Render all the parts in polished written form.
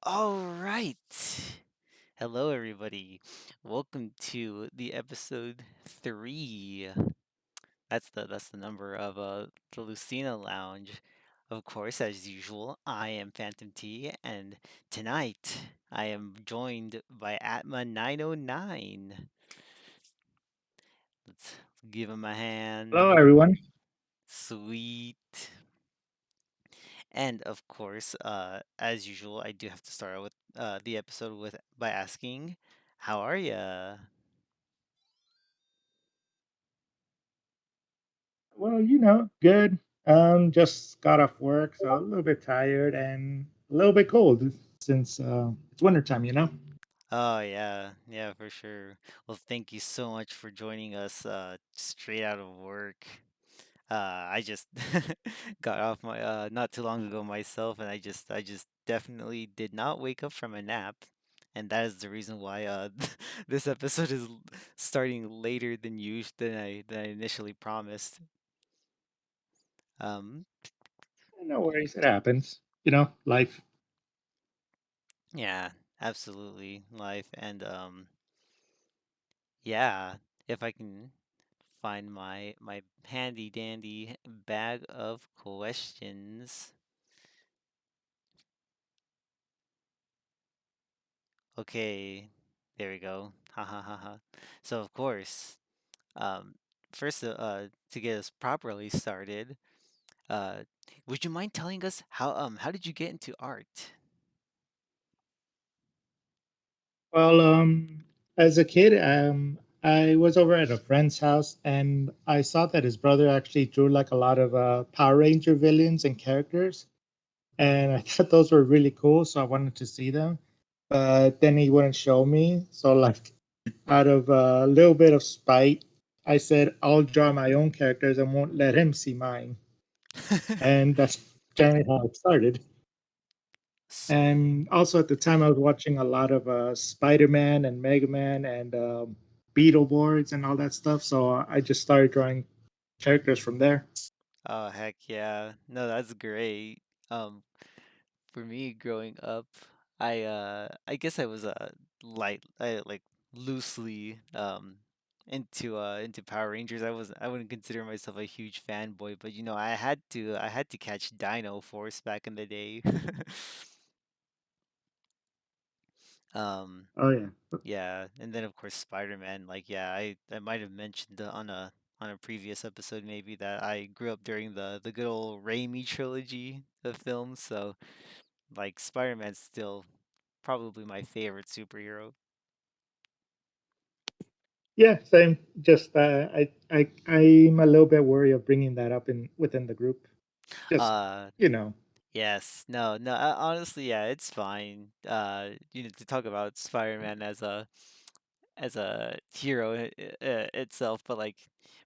All right. Hello, everybody. Welcome to the episode 3. That's the number of the Lucina Lounge. Of course, as usual, I am Phantom T, and tonight I am joined by Atma909. Let's give him a Hello, hand. everyone. Sweet. And of course, as usual, I do have to start out with the episode with by asking, "How are ya?" Well, good. Just got off work, so a little bit tired and a little bit cold since it's wintertime, you know? Oh yeah, yeah, for sure. Well, thank you so much for joining us straight out of work. I just got off my not too long ago myself, and I just definitely did not wake up from a nap, and that is the reason why this episode is starting later than usual than I initially promised. Um, No worries, it happens. Life. yeah, absolutely, life and yeah, if I can find my handy dandy bag of questions. Okay, there we go. Ha ha ha ha. So of course, um, first to get us properly started, uh, would you mind telling us how did you get into art? Well, as a kid, I was over at a friend's house and I saw that his brother actually drew like a lot of Power Ranger villains and characters. And I thought those were really cool, so I wanted to see them. But then he wouldn't show me. So, like, out of a little bit of spite, I said, I'll draw my own characters and won't let him see mine. And that's generally how it started. And also at the time, I was watching a lot of Spider Man and Mega Man and Beetleborgs and all that stuff. So I just started drawing characters from there. Oh heck yeah. No, that's great. Um, For me, growing up, I guess I was like loosely into Power Rangers. I wouldn't consider myself a huge fanboy, but I had to catch Dino Force back in the day. Um Oh, yeah. yeah, and then of course Spider-Man. Like yeah, I might have mentioned on a previous episode maybe that I grew up during the good old Raimi trilogy of films, so like Spider-Man's still probably my favorite superhero. Yeah, same. Just I'm a little bit worried of bringing that up in within the group. Just Uh, you know, yes, no, no. Honestly, yeah, it's fine. To talk about Spider-Man as a hero itself, but like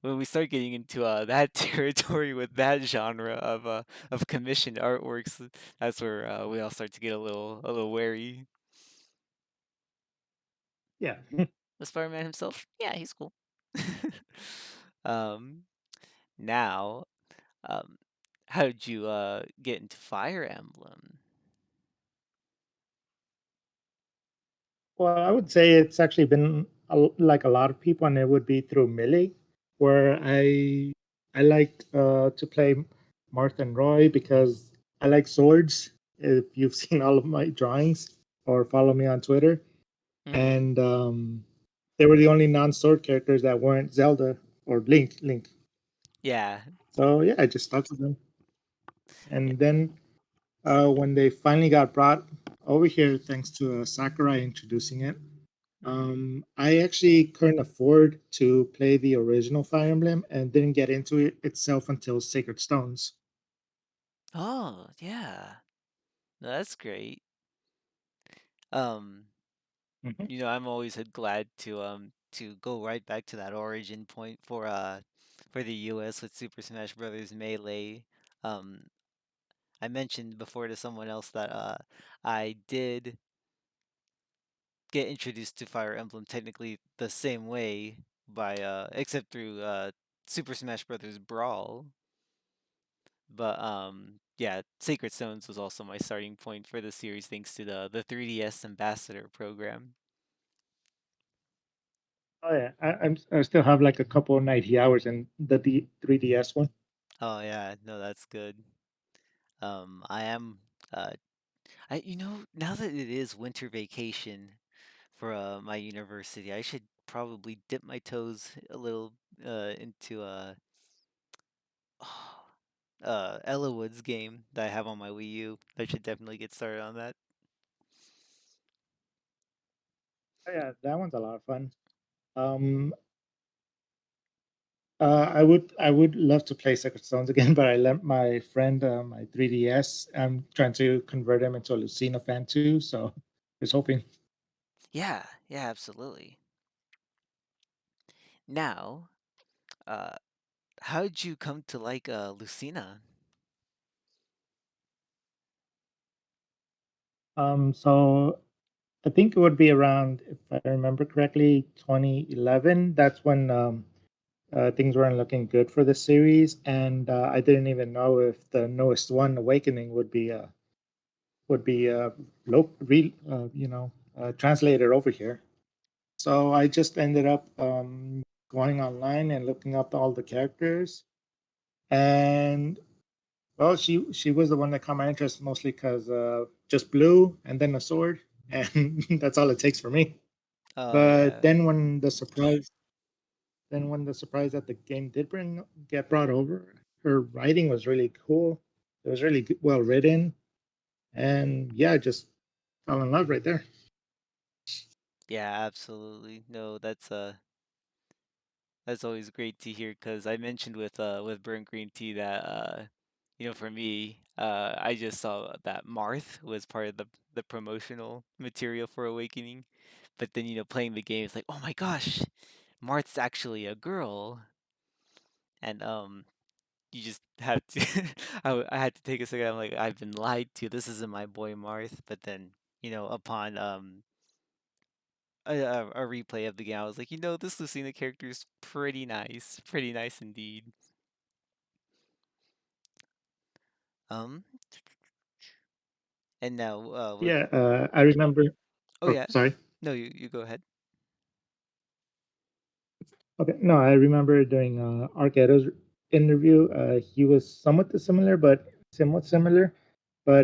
when we start getting into that territory with that genre of commissioned artworks, that's where we all start to get a little wary. yeah. The Spider-Man himself, yeah, he's cool. um, now, um, how did you get into Fire Emblem? Well, I would say it's actually been like a lot of people, and it would be through Millie, where I like to play Martha and Roy because I like swords. If you've seen all of my drawings or follow me on Twitter, Mm-hmm. and they were the only non-sword characters that weren't Zelda or Link. Link. Yeah. So yeah, I just stuck with them, and then when they finally got brought over here, thanks to Sakurai introducing it. Mm-hmm. I actually couldn't afford to play the original Fire Emblem and didn't get into it itself until Sacred Stones. Oh, yeah. No, that's great. Um, Mhm. I'm always glad to go right back to that origin point for the US with Super Smash Brothers Melee. Um, I mentioned before to someone else that I did get introduced to Fire Emblem technically the same way by except through Super Smash Brothers Brawl. But yeah, Sacred Stones was also my starting point for the series thanks to the 3DS Ambassador program. Oh yeah, I still have like a couple of 90 hours in the 3DS one. Oh yeah, no, that's good. I am uh now that it is winter vacation for my university, I should probably dip my toes a little into Ella Wood's game that I have on my Wii U. I should definitely get started on that. Oh yeah, that one's a lot of fun. Um, I would love to play Sacred Stones again, but I lent my friend my 3DS. I'm trying to convert him into a Lucina fan too, so just hoping. Yeah, yeah, absolutely. Now, uh, how did you come to like Lucina? So I think it would be around, if I remember correctly, 2011. That's when things weren't looking good for the series, and I didn't even know if the newest one, Awakening, would be translated over here. So I just ended up going online and looking up all the characters, and well, she was the one that caught my interest mostly because just blue and then a sword, and that's all it takes for me. Oh But yeah. then when the surprise that the game did get brought over, her writing was really cool. It was really well written, and yeah, just fell in love right there. Yeah, absolutely. No, that's always great to hear because I mentioned with Burnt Green Tea that for me, I just saw that Marth was part of the promotional material for Awakening. But then, playing the game, it's like, oh my gosh, Marth's actually a girl. And you just have to I had to take a second. I'm like, I've been lied to. This isn't my boy Marth. But then, upon a replay of the game, I was like, this Lucina character is pretty nice indeed. Um, and now, Yeah, I remember. oh Oh, yeah, sorry. no, you go ahead. Okay, no, I remember during Arcato's interview, he was somewhat similar, but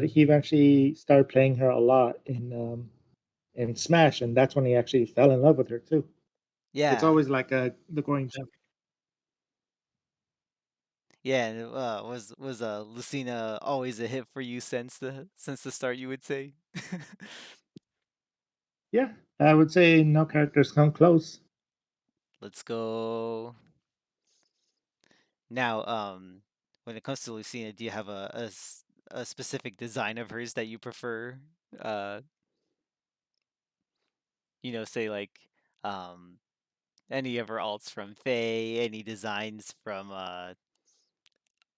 he eventually started playing her a lot in Smash, and that's when he actually fell in love with her too. It's Yeah, always like the going jump. yeah. And, was Lucina always a hit for you since the start? You would say. Yeah, I would say no characters come close. Let's go. Now, when it comes to Lucina, do you have a specific design of hers that you prefer? Uh, say like um any of her alts from Faye, any designs from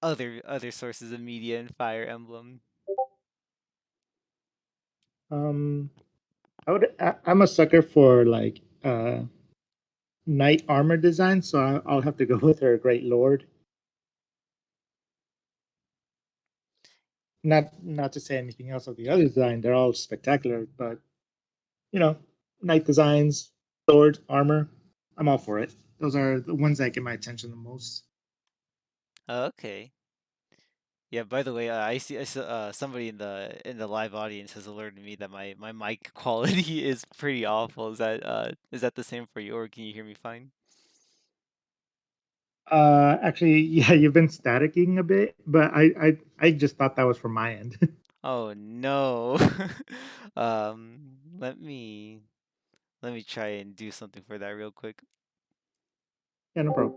other sources of media in Fire Emblem. Um, I'm a sucker for like knight armor design, so I'll have to go with her Great Lord. Not to say anything else of the other design; they're all spectacular, but you know, knight designs, swords, armor. I'm all for it. Those are the ones that get my attention the most. Okay. Yeah, by the way, I saw somebody in the live audience has alerted me that my mic quality is pretty awful. Is that the same for you, or can you hear me fine? Actually, yeah, you've been staticking a bit, but I just thought that was from my end. Oh no. Let me try and do something for that real quick. Yeah, no problem.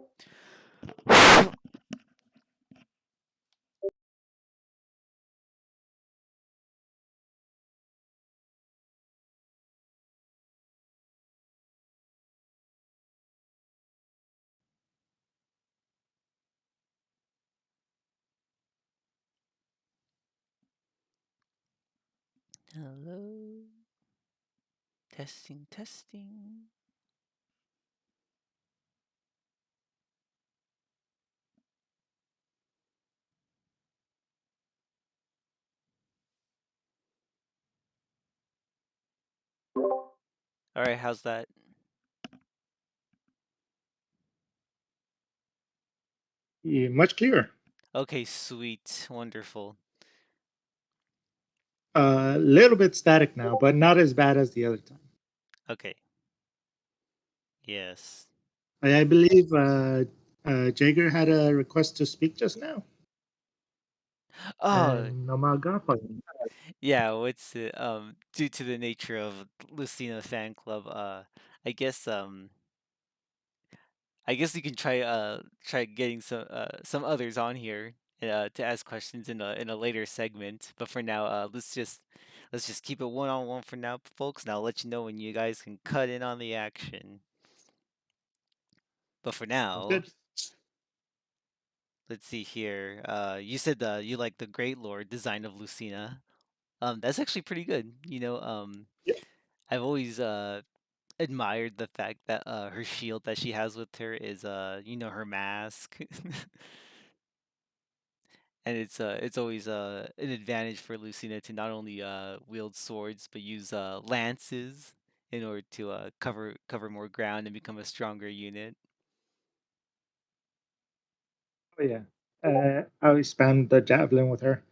Hello. Testing, testing. All right, how's that? Yeah, much clearer. Okay, sweet, wonderful. A little bit static now, but not as bad as the other time. Okay, yes. I believe Jager had a request to speak just now, Oh, and Nomagafa. yeah, what's it? Due to the nature of Lucina Fan Club, I guess you can try getting some others on here to ask questions in a later segment. But for now, let's just keep it one on one for now, folks. And I'll let you know when you guys can cut in on the action. But for Sounds now, good. let's see here. You said you like the Great Lord design of Lucina. That's actually pretty good. Yeah. I've always admired the fact that her shield that she has with her is her mask. And it's always an advantage for Lucina to not only wield swords but use lances in order to cover more ground and become a stronger unit. Oh yeah. I always spammed the javelin with her,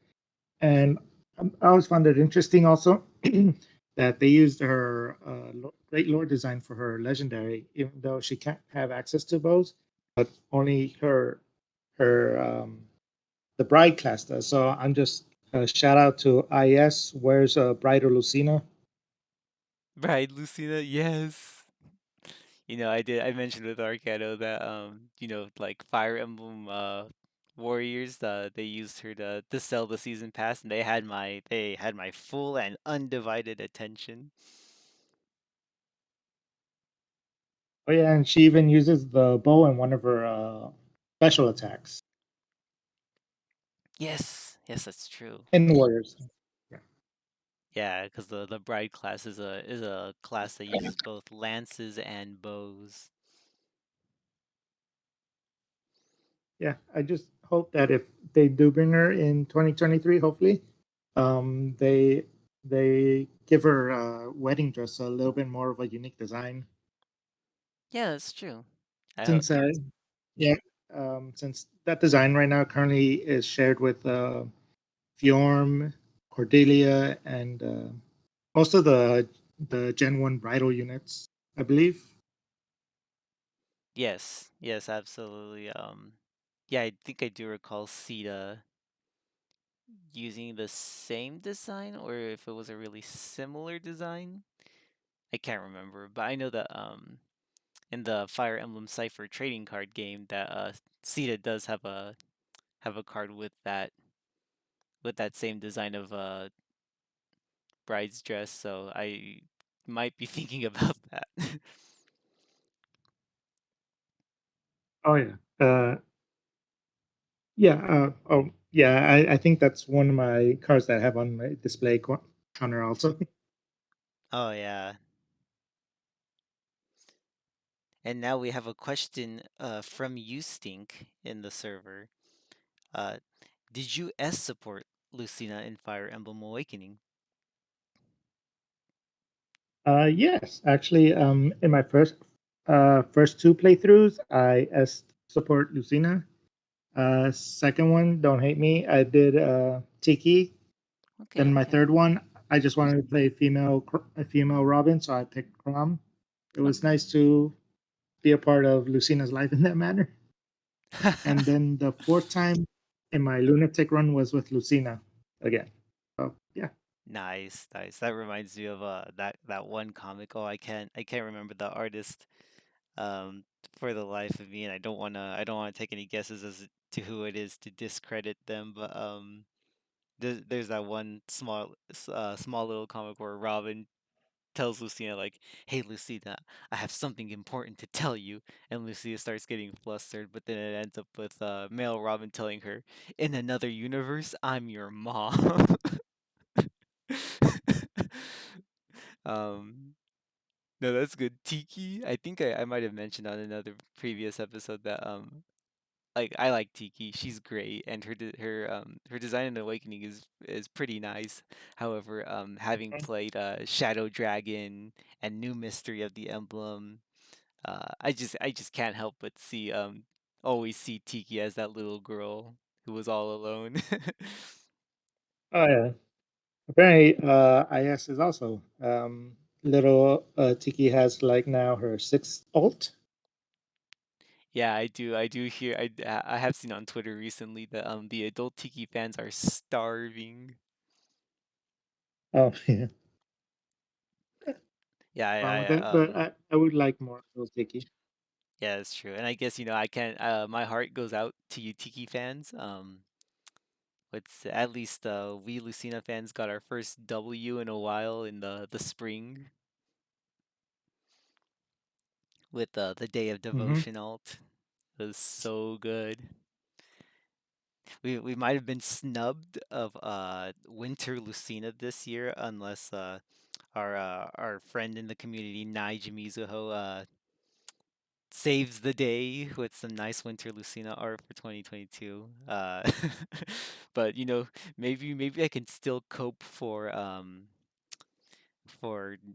and I always found it interesting also that they used her great lore design for her legendary, even though she can't have access to bows, but only her the bride class does. So I'm just shout out to IS. Where's Bride or Lucina? Right, Lucina, yes. I mentioned with Arcano that like Fire Emblem Warriors, they used her to sell the season pass, and they had my full and undivided attention. Oh yeah, and she even uses the bow in one of her special attacks Yes, yes, that's true. in Warriors. Yeah. Yeah, because the bride class is a class that uses both lances and bows. Yeah, I just hope that if they do bring her in 2023, hopefully, they give her wedding dress a little bit more of a unique design. Yeah, that's true. I hope. Since yeah, since that design right now currently is shared with Fjorm, Cordelia, and most of the Gen One bridal units, I believe. Yes, yes, absolutely. Yeah, I think I do recall Sita using the same design, or if it was a really similar design. I can't remember, but I know that in the Fire Emblem Cipher trading card game that Sita does have a card with that same design of bride's dress, so I might be thinking about that. Oh yeah. Yeah. I think that's one of my cards that I have on my display counter also. Oh yeah. And now we have a question from you, Stink, in the server. Uh, did you S support Lucina in Fire Emblem Awakening? Yes, actually, in my first two playthroughs, I support Lucina. Second one, don't hate me. I did Tiki. Okay, Then my okay. third one, I just wanted to play a female Robin, so I picked Crom. It was nice to be a part of Lucina's life in that manner. And then the fourth time in my lunatic run was with Lucina again. So yeah. Nice, nice. That reminds me of that one comic. Oh, I can't remember the artist for the life of me, and I don't wanna take any guesses as to who it is to discredit them, but there's that one small little comic where Robin tells Lucina like, "Hey Lucina, I have something important to tell you." And Lucina starts getting flustered, but then it ends up with male Robin telling her, "In another universe, I'm your mom." Um, no, that's good. Tiki, I think I might have mentioned on another previous episode that like I like Tiki. She's great, and her design in Awakening is pretty nice. However, having played Shadow Dragon and New Mystery of the Emblem, I just can't help but see always see Tiki as that little girl who was all alone. Oh yeah. Apparently, IS is also little Tiki has like now her sixth alt. Yeah, I do hear I have seen on Twitter recently that the adult Tiki fans are starving. Oh yeah. Yeah, Wrong with that, but I would like more little Tiki. yeah, that's true. And I guess, I can't my heart goes out to you Tiki fans. It's at least we Lucina fans got our first W in a while in the spring with the Day of Hmm. Devotion alt. It was so good. We might have been snubbed of Winter Lucina this year unless our friend in the community Naiji Mizuho saves the day with some nice Winter Lucina art for 2022. But maybe I can still cope for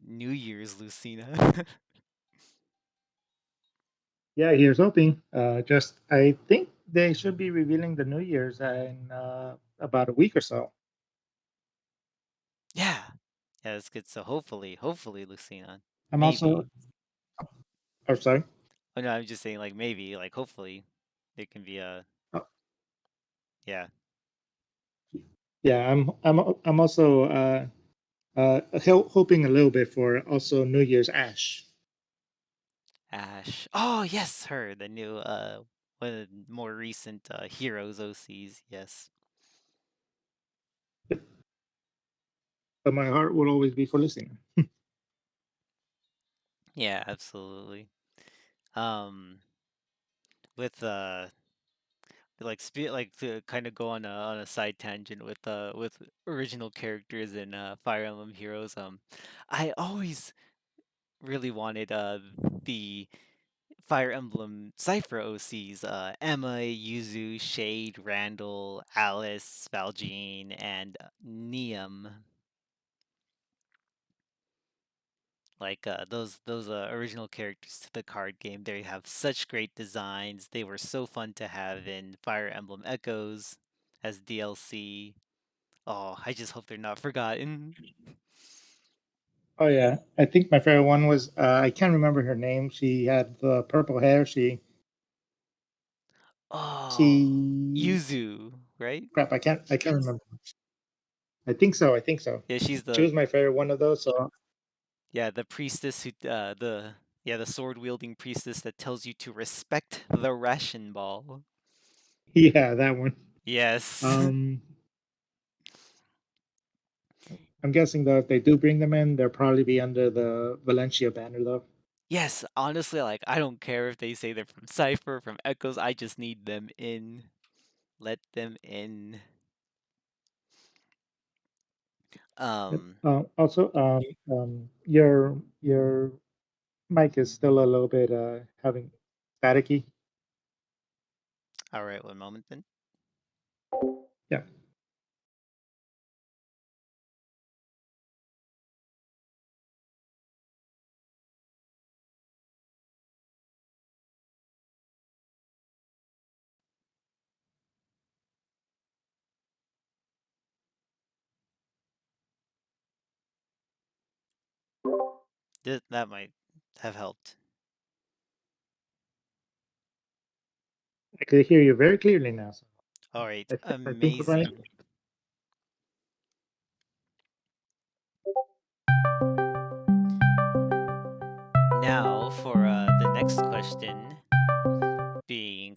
New Year's Lucina. Yeah, here's hoping. Just I think they should be revealing the New Year's in about a week or so. Yeah. Yeah, that's good. So hopefully Lucina. I'm also, Maybe. oh sorry. Oh no, I'm just saying like maybe, like hopefully there can be a Oh, yeah, yeah, I'm also hoping a little bit for also New Year's Ash. Ash. Oh yes, her, the new one of the more recent Heroes OCs, yes. But my heart will always be for listening. Yeah, absolutely. Um with like to kind of go on a side tangent with original characters in Fire Emblem Heroes. I always really wanted the Fire Emblem Cypher OCs, Emma, Yuzu, Shade, Randall, Alice, Valjean, and Neum. Like those original characters to the card game, they have such great designs. They were so fun to have in Fire Emblem Echoes as DLC. Oh, I just hope they're not forgotten. Oh yeah, I think my favorite one was I can't remember her name. She had the purple hair. Oh, She Yuzu, right? crap. I can't remember. I think so. I think so. Yeah, she's She was my favorite one of those. So the priestess who the sword wielding priestess that tells you to respect the ration ball. yeah, that one. Yes. Um, I'm guessing though if they do bring them in, they'll probably be under the Valencia banner though. Yes, honestly, like I don't care if they say they're from Cypher, from Echoes, I just need them in. Let them in. Yep. Um, Also, your mic is still a little bit having staticky. all right, one moment then. Yeah. That might have helped. I can hear you very clearly now. So All right, I think we're right. amazing. Now for the next question being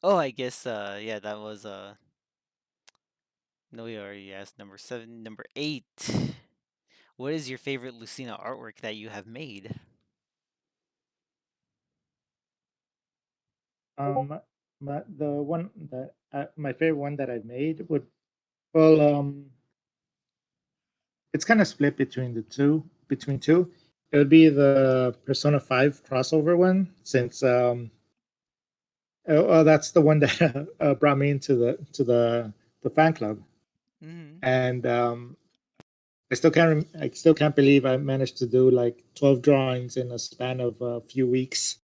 oh, I guess yeah, that was no, we already asked number 7, number 8. What is your favorite Lucina artwork that you have made? Um, the one that my favorite one that I've made would well, it's kind of split between two. It would be the Persona 5 crossover one, since that's the one that brought me into the fan club, Hmm. and I still can't believe I managed to do like 12 drawings in a span of a few weeks.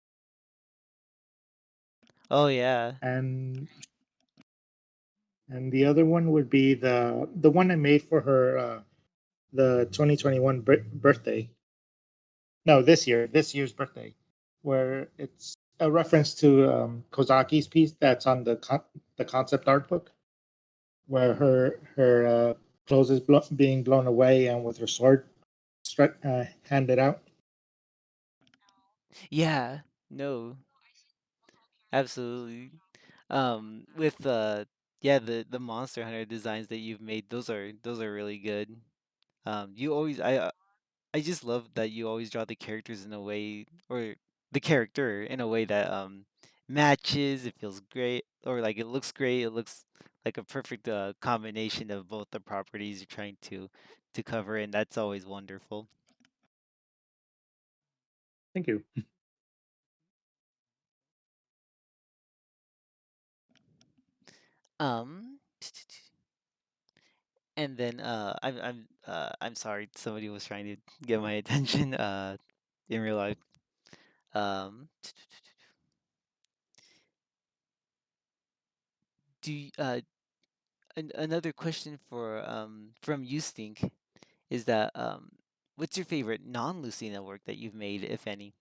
Oh yeah. And the other one would be the one I made for her the 2021 birthday. No, this year's birthday, where it's a reference to Kozaki's piece that's on the concept art book, where her clothes is being blown away and with her sword handed out. Yeah. No. Absolutely. With yeah, the Monster Hunter designs that you've made, those are really good. You always I just love that you always draw the characters in a way, or the character in a way that matches, it feels great, or like it looks great, it looks like a perfect combination of both the properties you're trying to cover, and that's always wonderful. Thank you. Um and then I'm sorry, somebody was trying to get my attention in real life. Um do you, another question for from you, Stink, is that what's your favorite non-Lucina work that you've made, if any?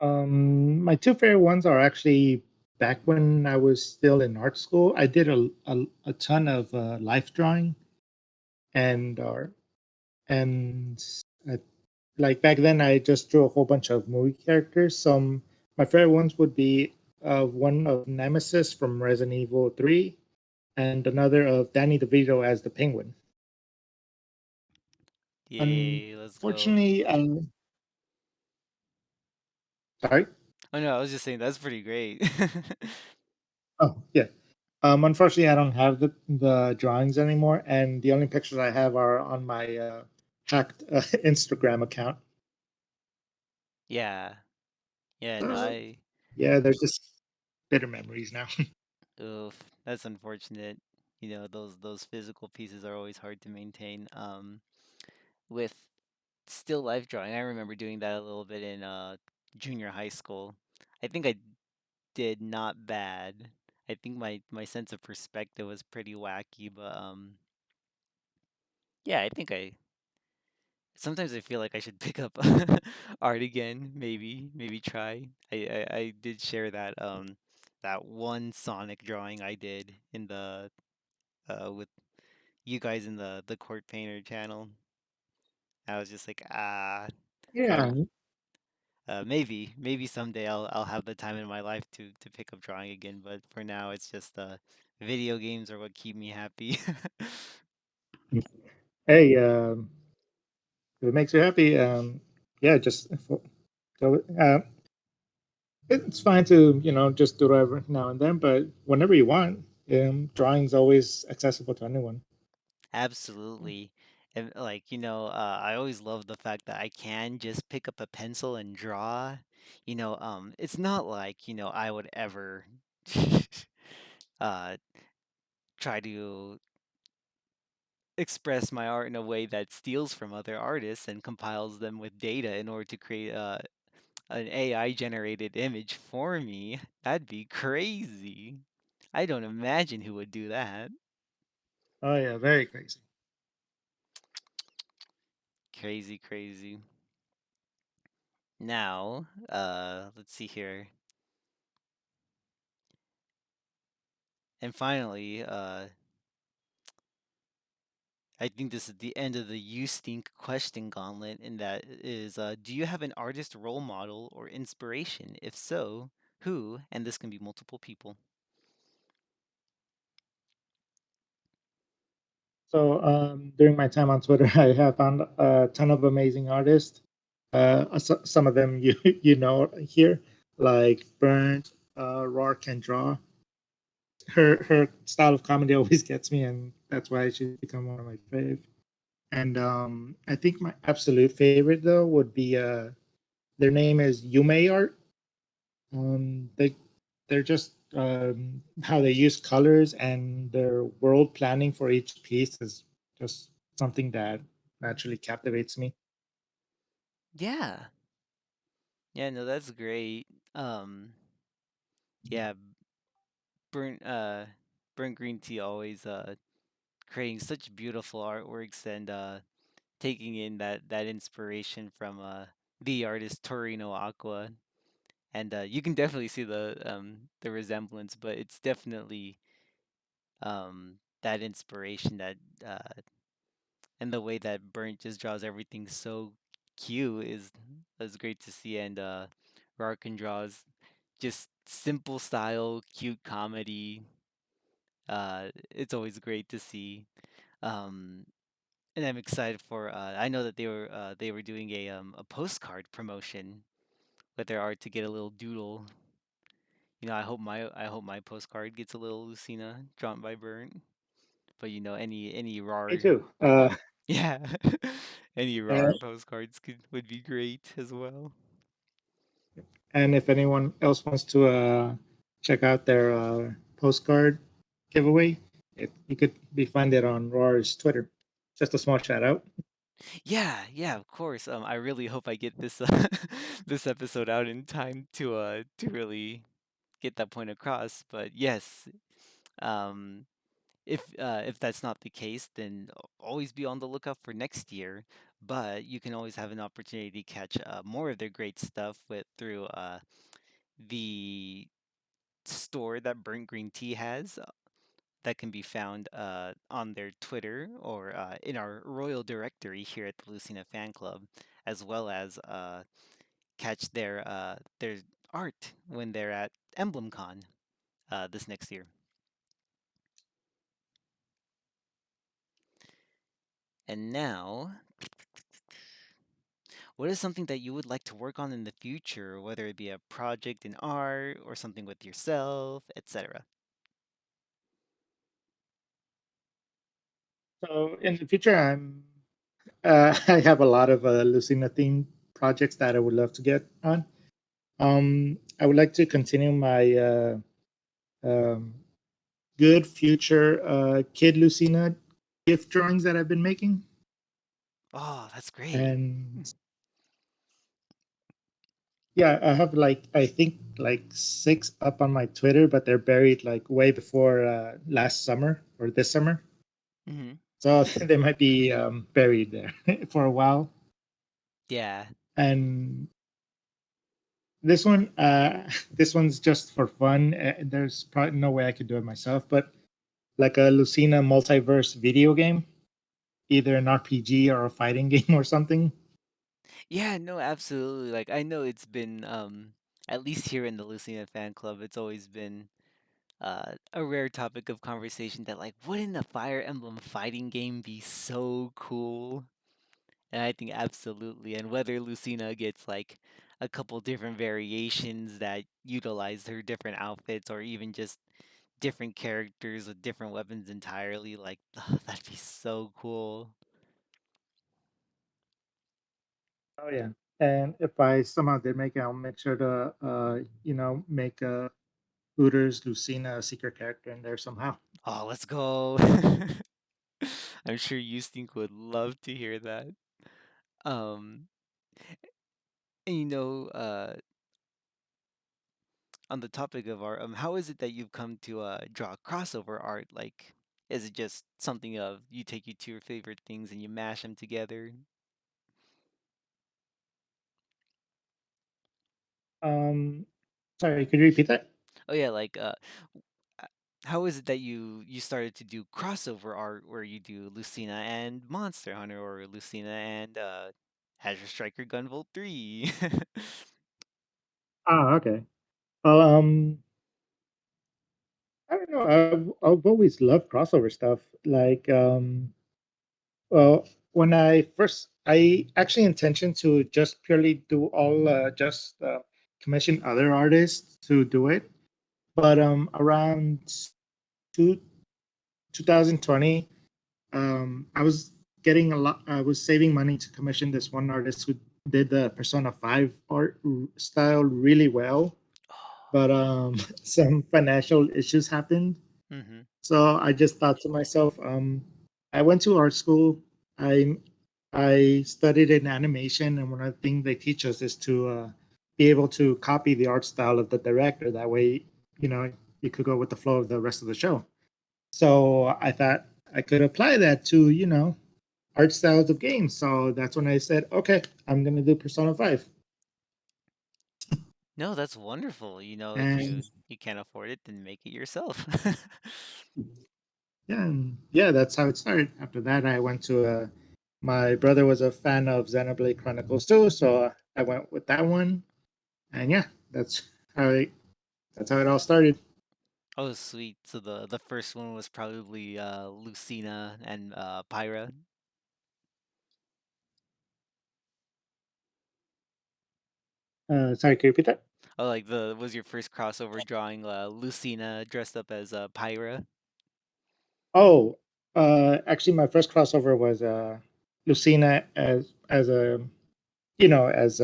My two favorite ones are actually back when I was still in art school. I did a ton of life drawing and and uh, like back then I just drew a whole bunch of movie characters. Some my favorite ones would be one of Nemesis from Resident Evil 3 and another of Danny DeVito as the Penguin. Yay, let's go. Unfortunately, sorry. Oh no, I was just saying that's pretty great. Oh yeah. Unfortunately, I don't have the drawings anymore, and the only pictures I have are on my hacked Instagram account. Yeah, yeah, no, So I yeah, there's just bitter memories now. oof, that's unfortunate. You know, those physical pieces are always hard to maintain. With still life drawing, I remember doing that a little bit in junior high school. I think I did not bad. I think my sense of perspective was pretty wacky, but yeah, I think I sometimes I feel like I should pick up art again, maybe try. I did share that that one Sonic drawing I did in the with you guys in the Court Painter channel. I was just like, Yeah, I maybe someday I'll have the time in my life to pick up drawing again, but for now it's just video games are what keep me happy. hey, if it makes you happy, yeah, just go. It's fine to just do it every now and then, but whenever you want, drawing's always accessible to anyone. Absolutely. And like, I always love the fact that I can just pick up a pencil and draw. It's not like, I would ever uh try to express my art in a way that steals from other artists and compiles them with data in order to create an AI generated image for me. That'd be crazy. I don't imagine who would do that. Oh yeah, very crazy. Crazy, crazy. Now, let's see here. And finally, I think this is the end of the You Stink question gauntlet, and that is, do you have an artist role model or inspiration? If so, who? And this can be multiple people. So during my time on Twitter, I have found a ton of amazing artists. Some of them you know here, like Burnt, Roar can draw. Her style of comedy always gets me, and that's why she's become one of my fave. And I think my absolute favorite though would be their name is Yume Art. They're just how they use colors and their world planning for each piece is just something that naturally captivates me. Yeah. Yeah, no, that's great. Um, yeah, burnt burnt green tea always creating such beautiful artworks and taking in that inspiration from the artist Torino Aqua. And you can definitely see the resemblance, but it's definitely that inspiration that and the way that Burnt just draws everything so cute is great to see. And Rarkin draws just simple style, cute comedy. It's always great to see. Um, and I'm excited for. I know that they were doing a postcard promotion with their art to get a little doodle. You know, I hope my postcard gets a little Lucina drawn by Burnt. But you know, any Me RAR, too. yeah, any Uh, RAR postcards would be great as well. and if anyone else wants to check out their postcard giveaway, you could be find it on Roar's Twitter. Just a small shout out. Yeah, yeah, of course. I really hope I get this this episode out in time to really get that point across. But yes, um, if that's not the case, then always be on the lookout for next year. But you can always have an opportunity to catch more of their great stuff with through the store that Burnt Green Tea has that can be found on their Twitter or in our royal directory here at the Lucina Fan Club, as well as catch their art when they're at EmblemCon this next year. And now, what is something that you would like to work on in the future, whether it be a project in art or something with yourself, etc.? So in the future, I have a lot of Lucina themed projects that I would love to get on. I would like to continue my um, good future kid Lucina gift drawings that I've been making, Oh, that's great. and yeah, I have like I think like six up on my Twitter, but they're buried like way before last summer or this summer, Hmm. so they might be buried there for a while. Yeah. And this one, this one's just for fun. There's probably no way I could do it myself, but like a Lucina multiverse video game, either an RPG or a fighting game or something. Yeah, no, absolutely. Like I know it's been at least here in the Lucina fan club, it's always been a rare topic of conversation that like wouldn't a Fire Emblem fighting game be so cool? And I think absolutely. And whether Lucina gets like a couple different variations that utilize her different outfits or even just different characters with different weapons entirely, like that'd be so cool. Oh yeah. And if I somehow did make it, I'll make sure to make Hooters Lucina a secret character in there somehow. Oh, let's go. I'm sure Justink would love to hear that. Um, and on the topic of art, how is it that you've come to draw crossover art? Like, is it just something of you take your two favorite things and you mash them together? Um, Sorry, could you repeat that? Oh yeah, like uh, how is it that you started to do crossover art where you do Lucina and Monster Hunter or Lucina and Azure Striker Gunvolt 3? Ah, okay. Well, I don't know. I've always loved crossover stuff. Like, well, when I actually intentioned to just purely do all, just commission other artists to do it. But around two, 2020, I was getting a lot. I was saving money to commission this one artist who did the Persona 5 art style really well, Oh. but some financial issues happened. Mm-hmm. So I just thought to myself, I went to art school. I I studied in animation, and one of the things they teach us is to be able to copy the art style of the director. That way, you know, you could go with the flow of the rest of the show. So I thought I could apply that to, art styles of games. So that's when I said, okay, I'm gonna do Persona 5. No, that's wonderful. If And you can't afford it, then make it yourself. yeah, that's how it started. After that, I went to my brother was a fan of Xenoblade Chronicles too, so I went with that one. And yeah, how it, that's how it all started. Oh, sweet. So the first one was probably Lucina and Pyra. Sorry, can you repeat that? Oh, like the was your first crossover drawing Lucina dressed up as Pyra? Oh, actually, my first crossover was Lucina as a as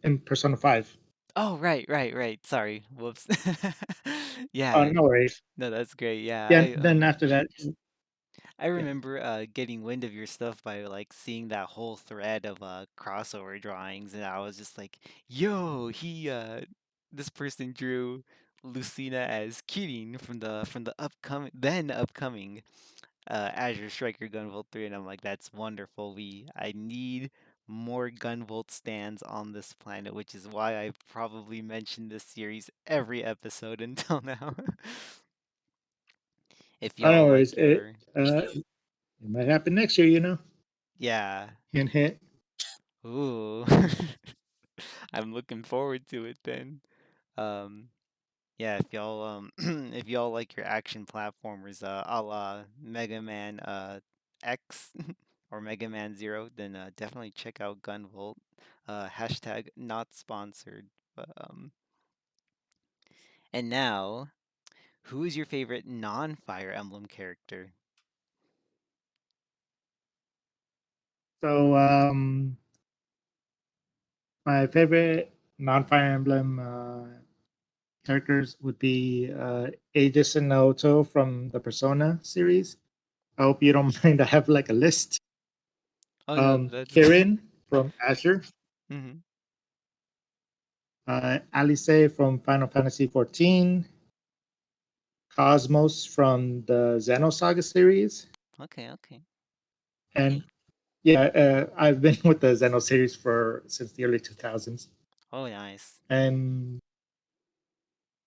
in Persona 5. Oh, right, right, right. Sorry. Whoops. Oh, Yeah. no worries. No, that's great. Yeah, Yeah, then after that, I yeah. remember getting wind of your stuff by like seeing that whole thread of crossover drawings, and I was just like, "Yo, this person drew Lucina as Kirin from the upcoming Azure Striker Gunvolt 3," and I'm like, "That's wonderful. I need more Gunvolt stands on this planet," which is why I probably mentioned this series every episode until now. If Oh, no y'all worries. like your, It might happen next year, yeah. Hint, hint. Ooh. I'm looking forward to it then. Um, yeah, if y'all if y'all like your action platformers a la Mega Man X or Mega Man Zero, then definitely check out Gunvolt. Hashtag not sponsored. But, and now, who is your favorite non-Fire Emblem character? So, my favorite non-Fire Emblem characters would be Aegis and Naoto from the Persona series. I hope you don't mind. I have like a list. Oh no, that's Kirin from Azure, hmm. Alice from Final Fantasy 14, Cosmos from the Xenosaga series, Okay, okay. and yeah, I've been with the Xeno series for since the early 2000s, Oh, nice. and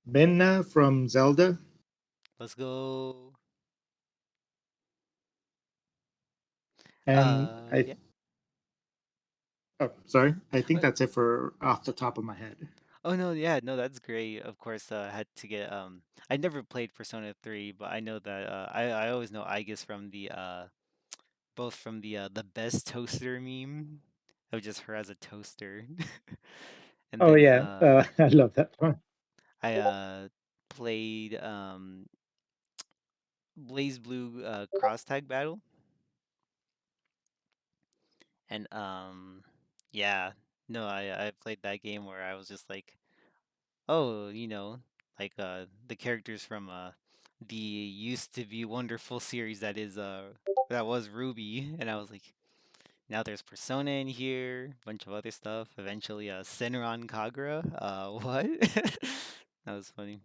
Minna from Zelda, Let's go. and Yeah. sorry, I think that's it for off the top of my head. Oh no, yeah, no, that's great. Of course, I had to get I never played Persona 3, but I know that I always know Aegis from the both from the best toaster meme of just her as a toaster. And Oh then yeah, I love that one. I played Blaze Blue Cross Tag Battle, and yeah, no, I played that game where I was just like, oh, like the characters from the used to be wonderful series that was Ruby, and I was like, now there's Persona in here, bunch of other stuff. Eventually, Senran Kagura. What? That was funny.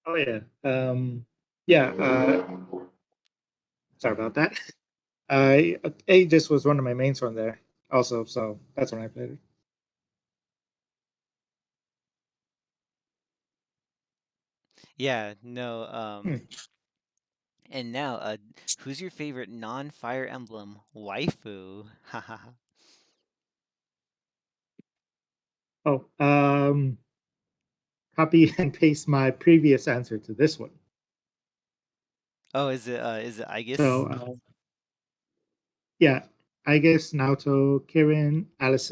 Oh yeah, yeah. Sorry about that. Aegis was one of my mains from there, also. So that's when I played it. Yeah, no. Hmm. And now, who's your favorite non-Fire Emblem waifu? Haha. Oh, copy and paste my previous answer to this one. Oh, is it So Aegis? yeah, I guess Naoto, Kirin, Alice,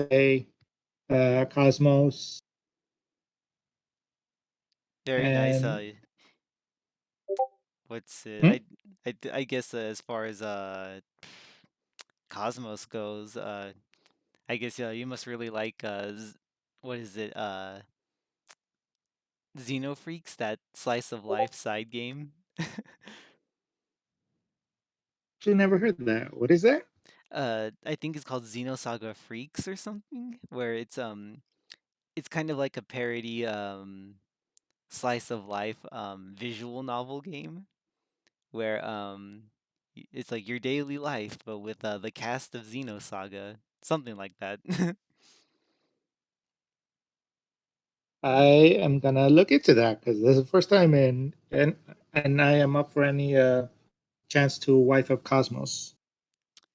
Cosmos, Very nice. and What's it? hmm? I guess as far as Cosmos goes, I guess you must really like what is it? Xenofreaks, that slice of life side game. Actually, never heard that. What is that? I think it's called Xenosaga Freaks or something, where it's kind of like a parody slice of life visual novel game where it's like your daily life but with the cast of Xenosaga, something like that. I am gonna look into that because this is the first time in, and I am up for any chance to wife up Cosmos.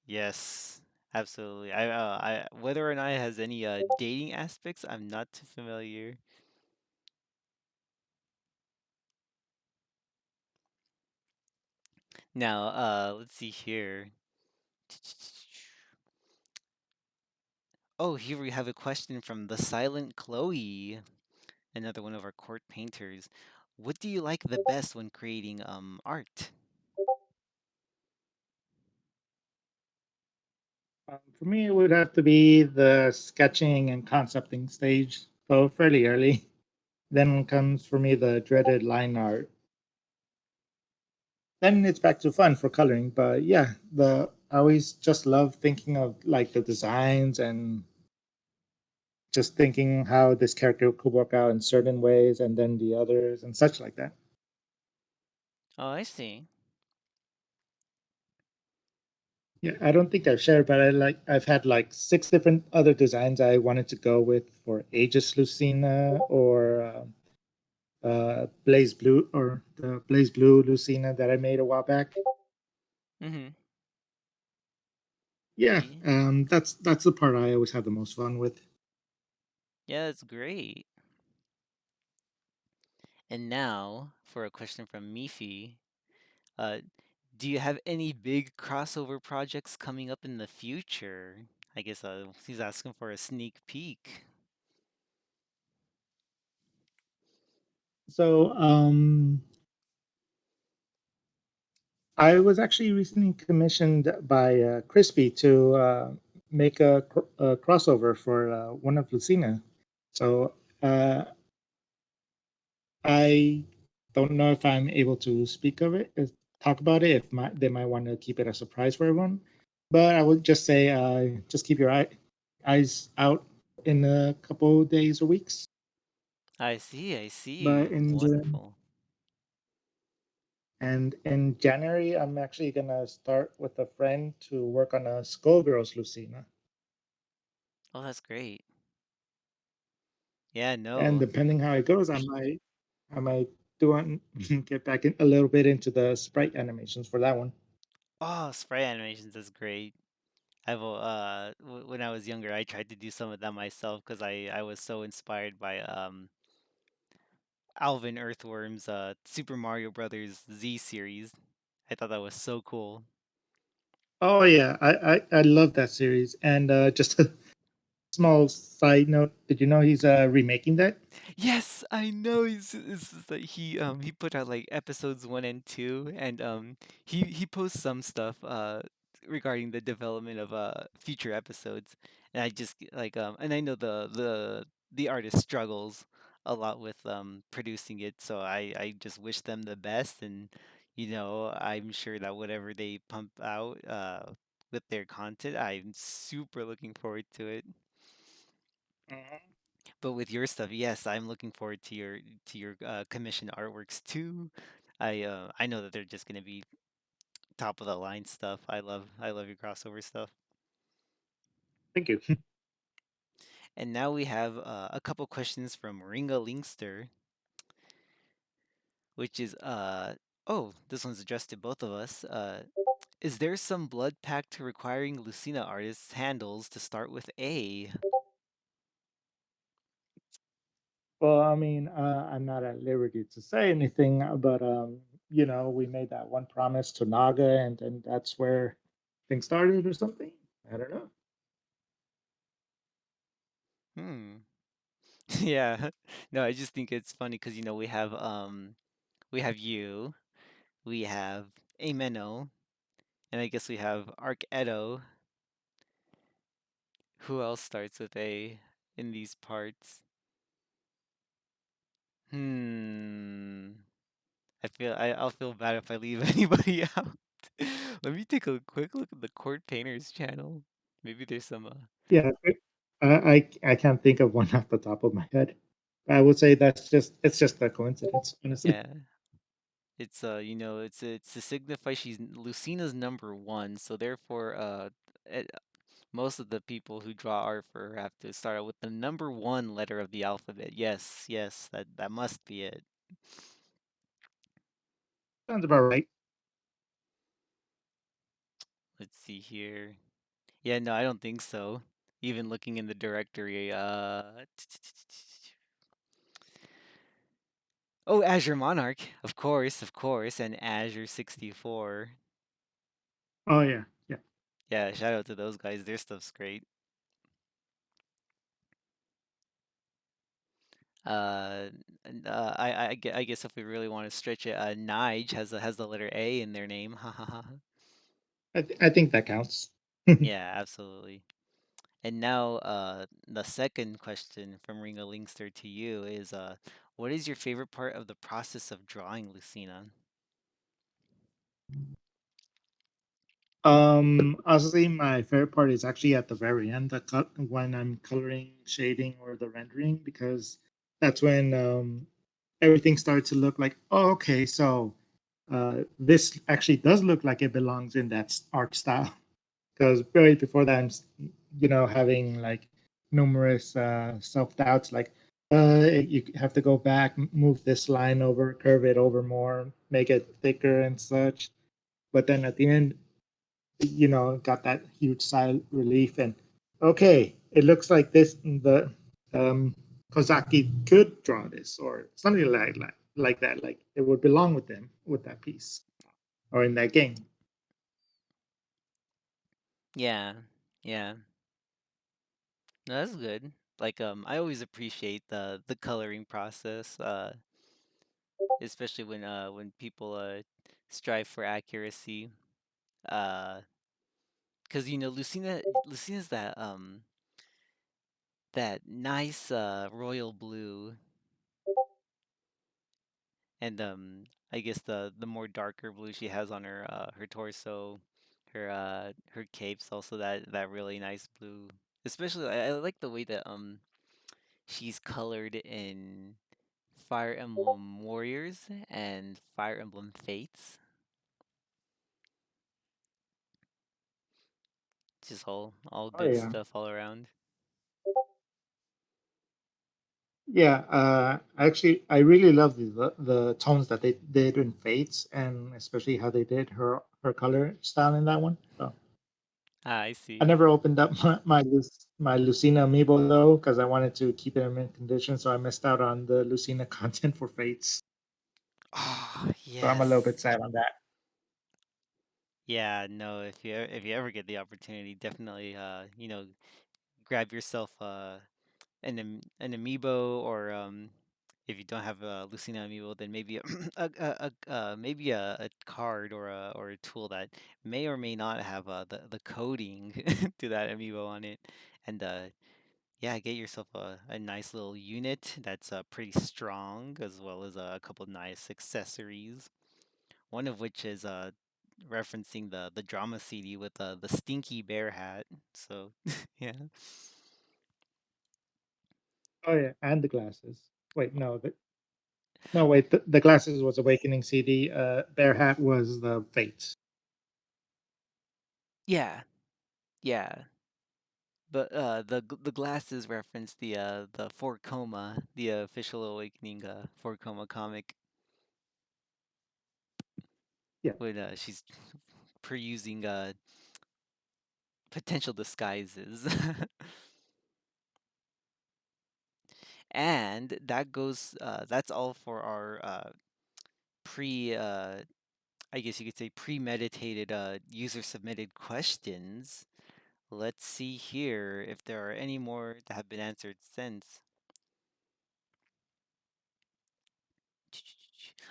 Yes, absolutely. I whether or not it has any dating aspects, I'm not too familiar. Now, let's see here. Oh, here we have a question from the Silent Chloe, another one of our court painters. What do you like the best when creating art? For me, it would have to be the sketching and concepting stage, so fairly early. Then comes for me the dreaded line art. Then it's back to fun for coloring. But yeah, the I always just love thinking of like the designs and just thinking how this character could work out in certain ways and then the others and such like that. Oh, I see. Yeah, I don't think I've shared, but I've had like six different other designs I wanted to go with for Aegis Lucina or Blaze Blue or the Blaze Blue Lucina that I made a while back. Mm-hmm. Yeah, Yeah, that's the part I always have the most fun with. yeah, that's great. And now for a question from Mifi. Uh, do you have any big crossover projects coming up in the future? I guess he's asking for a sneak peek. So I was actually recently commissioned by Crispy to make a crossover for one of Lucina. So uh, I don't know if I'm able to speak of it, talk about it. If they might want to keep it a surprise for everyone, but I would just say, just keep your eyes out in a couple days or weeks. I see, I But see. in Wonderful. and in January, I'm actually gonna start with a friend to work on a Skullgirls Lucina. Oh, that's great. Yeah, And no. depending how it goes, I might do one get back in a little bit into the sprite animations for that one. Oh, spray animations is great. When I was younger, I tried to do some of that myself because I was so inspired by Alvin Earthworm's Super Mario Brothers Z series. I thought that was so cool. Oh yeah, I love that series. And just a small side note: did you know he's remaking that? Yes, I know. It's just that he put out like episodes 1 and 2, and he posts some stuff regarding the development of future episodes, and I just like and I know the artist struggles a lot with producing it, so I just wish them the best, and I'm sure that whatever they pump out with their content, I'm super looking forward to it. Mhm. But with your stuff, yes, I'm looking forward to your commission artworks too. I know that they're just gonna be top of the line stuff. I love your crossover stuff. Thank you. And now we have a couple questions from Ringa Linkster, which is oh, this one's addressed to both of us. Is there some blood pact requiring Lucina artists' handles to start with A? Well, I mean, I'm not at liberty to say anything, but we made that one promise to Naga, and that's where things started, or something. I don't know. Hmm. Yeah. No, I just think it's funny because we have you, we have Ameno, and I guess we have Arcedo. Who else starts with A in these parts? Hmm. I'll feel bad if I leave anybody out. Let me take a quick look at the Court Painters channel. Maybe there's some Yeah, I can't think of one off the top of my head. I would say it's just a coincidence, honestly. yeah. It's it's to signify Lucina's number one, so therefore it, most of the people who draw art for her have to start out with the number one letter of the alphabet. Yes, yes, that must be it. Sounds about right. Let's see here. Yeah, no, I don't think so. Even looking in the directory, oh, Azure Monarch, of course, and Azure 64. Oh yeah, yeah. Yeah, shout out to those guys. Their stuff's great. Uh, I guess if we really want to stretch it, Nige has the letter A in their name. Ha ha ha. I think that counts. Yeah, absolutely. And now, the second question from Ringo Linkster to you is, what is your favorite part of the process of drawing, Lucina? Honestly, my favorite part is actually at the very end, the cut when I'm coloring, shading, or the rendering, because that's when everything starts to look like, oh, okay, so this actually does look like it belongs in that art style. Because right before that, having like numerous self doubts, like you have to go back, move this line over, curve it over more, make it thicker and such. But then at the end, got that huge sigh of relief, and okay, it looks like the um, Kozaki could draw this or something like that. Like it would belong with them with that piece or in that game. Yeah, yeah, no, that's good. Like, I always appreciate the coloring process, especially when people strive for accuracy. Uh, because Lucina's that nice royal blue, and I guess the more darker blue she has on her torso, her capes also that really nice blue. Especially I like the way that she's colored in Fire Emblem Warriors and Fire Emblem Fates. Just all Oh good yeah, stuff all around. yeah. Actually, I really love the tones that they did in Fates, and especially how they did her color style in that one. So Ah, I I see. never opened up my Lucina amiibo though, because I wanted to keep it in mint condition, so I missed out on the Lucina content for Fates. Oh, So I'm a little yes. bit sad on that. Yeah, no, if you ever get the opportunity, definitely grab yourself an amiibo, or if you don't have a Lucina amiibo, then maybe maybe a card or a tool that may or may not have the coding to that amiibo on it, and yeah, get yourself a nice little unit that's pretty strong, as well as a couple nice accessories. One of which is referencing the drama CD with the stinky bear hat. So yeah. Oh yeah, and the glasses. Wait, no, wait. The glasses was Awakening CD. Bear Hat was the Fates. Yeah, yeah. But the glasses reference the Four Coma, the official Awakening Four Coma comic, Yeah. when she's perusing potential disguises. And that's all for our pre I guess you could say premeditated user submitted questions. Let's see here if there are any more that have been answered since.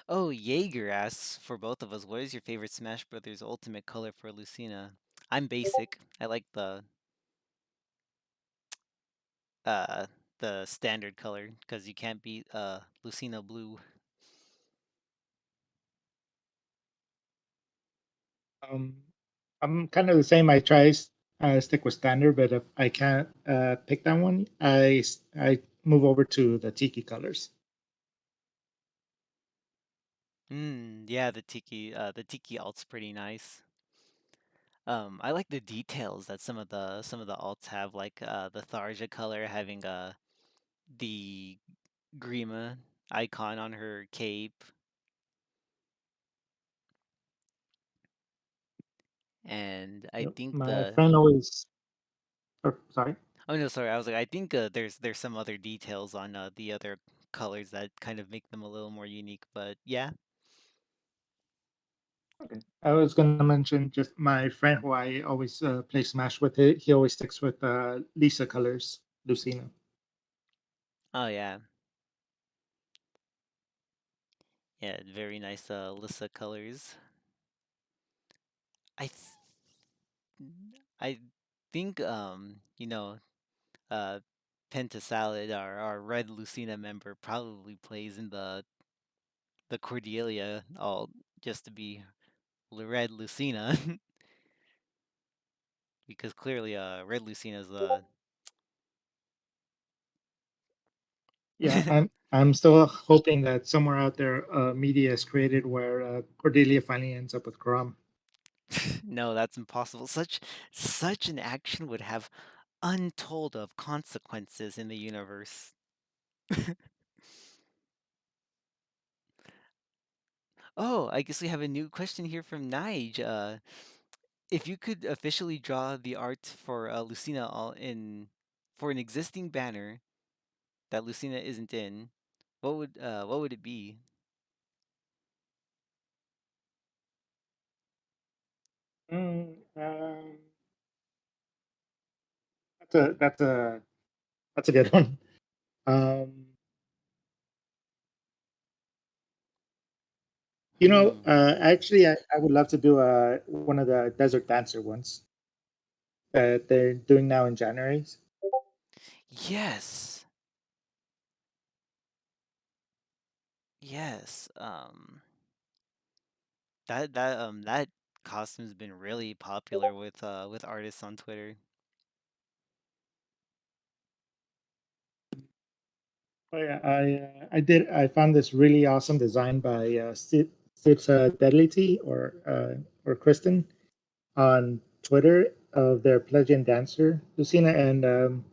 Oh, Jaeger asks for both of us, what is your favorite Smash Brothers Ultimate color for Lucina? I'm basic. I like uh the standard color because you can't beat Lucina blue. Um, I'm kind of the same. I try stick with standard, but if I can't pick that one, I move over to the tiki colors. Yeah, the Tiki alt's pretty nice. I like the details that some of the alts have, like the Tharja color having the Grima icon on her cape, and I Yep. think My the friend always, sorry. oh no, sorry, I was like I think there's some other details on the other colors that kind of make them a little more unique, but yeah. Okay. I was going to mention just my friend who I always play Smash with. He always sticks with Lisa colors, Lucina. Oh yeah, yeah, very nice Lissa colors. I th I think uh Pentasalad, our red Lucina member, probably plays in the Cordelia all just to be red Lucina because clearly red Lucina is the Yeah, I'm still hoping that somewhere out there, media is created where Cordelia finally ends up with Karam. no, that's impossible. Such an action would have untold of consequences in the universe. Oh, I guess we have a new question here from Nige. If you could officially draw the art for Lucina all in for an existing banner that Lucina isn't in, what would it be? Mm, that's a good one. Um, Hmm. actually, I would love to do one of the Desert Dancer ones that they're doing now in January. Yes. Yes. That costume's been really popular with artists on Twitter. Oh yeah, I found this really awesome design by Steve Deadly or Kristen on Twitter of their Pledgian dancer Lucina, and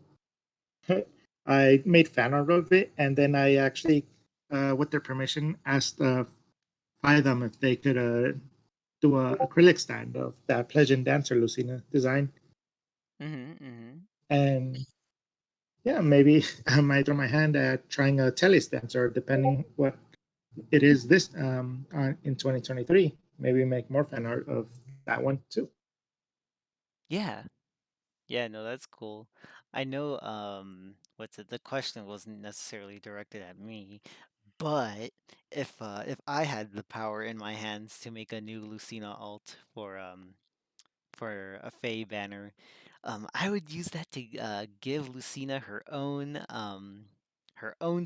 I made fan art of it, and then I actually, with their permission, asked them if they could do a acrylic stand of that Pledgian dancer Lucina design, Mm-hmm, mm-hmm. and yeah, maybe I might throw my hand at trying a Teles dancer, depending what it is this in 2023. Maybe make more fan art of that one too. Yeah. Yeah, no, that's cool. I know, what's it? The question wasn't necessarily directed at me, but if I had the power in my hands to make a new Lucina alt for a Fae banner, I would use that to give Lucina her own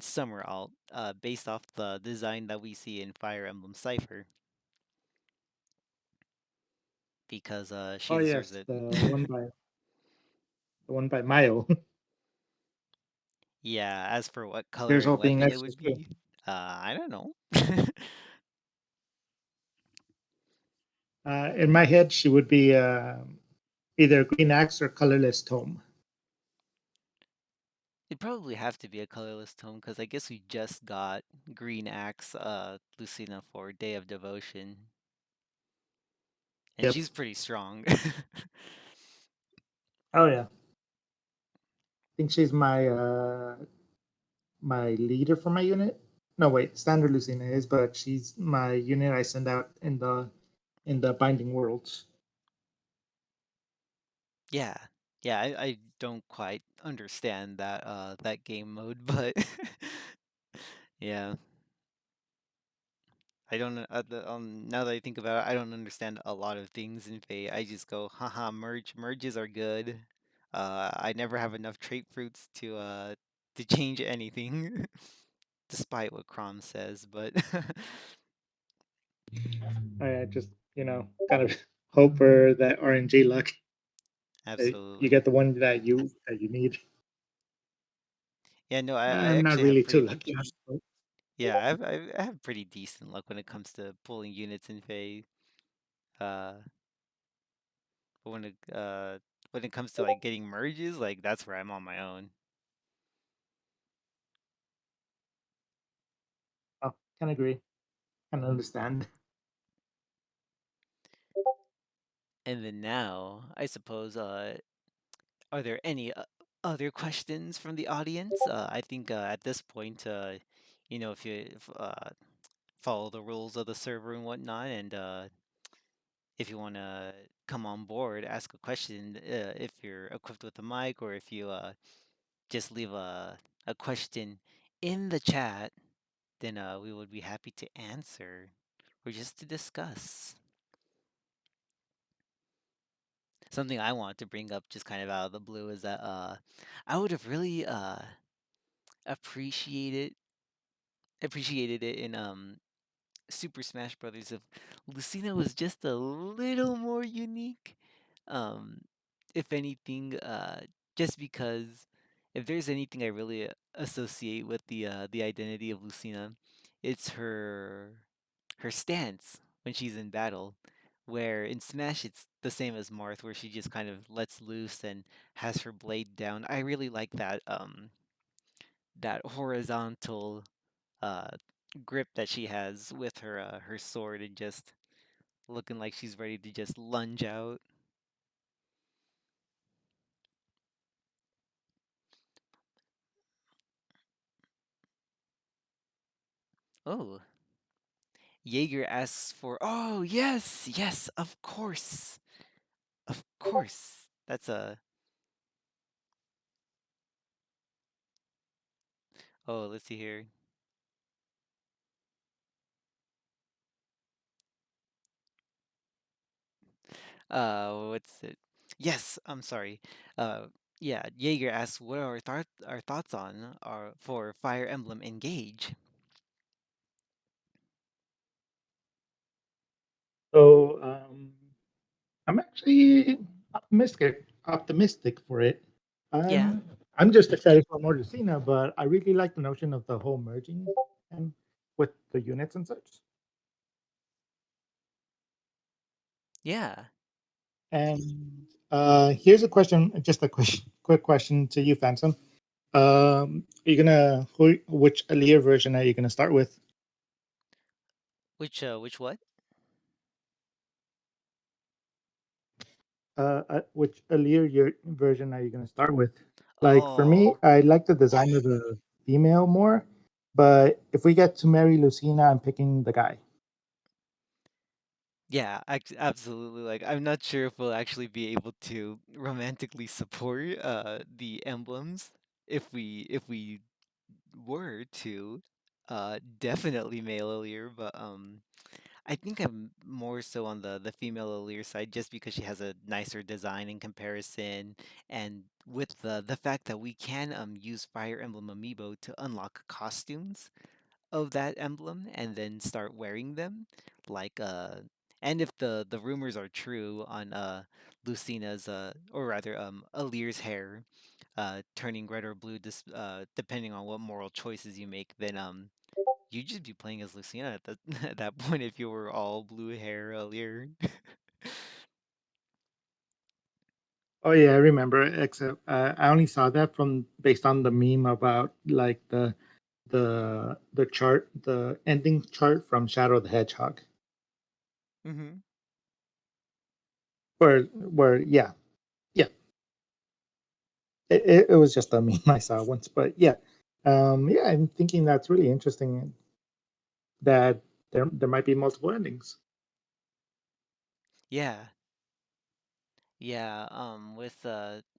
summer alt based off the design that we see in Fire Emblem Cipher because she Oh deserves yes, it. the one by Mayo. Yeah, as for what color There's and hoping weapon it next would year too. be, I don't know. In my head, she would be either Green Axe or Colorless Tome. It'd probably have to be a colorless tome because I guess we just got Green Axe Lucina for Day of Devotion, and Yep. she's pretty strong. Oh yeah. I think she's my leader for my unit. No wait, Standard Lucina is, but she's my unit I send out in the Binding Worlds. Yeah. Yeah, I don't quite understand that game mode, but yeah. I don't now that I think about it, I don't understand a lot of things in Fate. I just go, haha, merges are good. I never have enough trait fruits to change anything, despite what Crom says, but I just kind of hope for that RNG luck. You absolutely. get the one that you need. Yeah, no, I I'm not actually have really too pretty lucky, I suppose. yeah, I have pretty decent luck when it comes to pulling units in Fate. Uh, but when it comes to like getting merges, like that's where I'm on my own. Oh, can agree. Can understand. And then now, I suppose, are there any other questions from the audience? I think at this point, if follow the rules of the server and whatnot, and if you want to come on board, ask a question, if you're equipped with a mic, or if you just leave a question in the chat, then we would be happy to answer or just to discuss. Something I want to bring up just kind of out of the blue is that I would have really appreciated appreciated it in Super Smash Brothers if Lucina was just a little more unique. Um, if anything, just because if there's anything I really associate with the identity of Lucina, it's her stance when she's in battle. Where in Smash it's the same as Marth, where she just kind of lets loose and has her blade down. I really like that horizontal uh grip that she has with her sword and just looking like she's ready to just lunge out. Oh, Jaeger asks for, oh, yes, yes, of course. Of course. That's a Oh, let's see here. What's it? Yes, I'm sorry. Uh yeah, Jaeger asks what are our thoughts on our for Fire Emblem Engage. So I'm actually optimistic for it. Yeah. I'm just excited for more Lucina, but I really like the notion of the whole merging and with the units and such. Yeah. And here's a question, just a quick question to you, Phantom. Are you gonna which Aaliyah version are you gonna start with? Which what? Which Aaliyah version are you gonna start with? Like for me, Oh. I like the design of the female more, but if we get to marry Lucina, I'm picking the guy. Yeah, absolutely. Like, I'm not sure if we'll actually be able to romantically support the emblems if we were to. Definitely male Alir, but I think I'm more so on the female Alir side just because she has a nicer design in comparison, and with the fact that we can use Fire Emblem Amiibo to unlock costumes of that emblem and then start wearing them like and if the rumors are true on Lucina's or rather Alir's hair turning red or blue depending on what moral choices you make, then you'd just be playing as Lucina at that at that point if you were all blue hair Alir. Oh yeah, I remember. Except I only saw that from based on the meme about like the chart, the ending chart from Shadow the Hedgehog, Mm-hmm. where yeah, it was just a meme I saw once, but yeah, I'm thinking that's really interesting that there might be multiple endings. Yeah. Yeah, with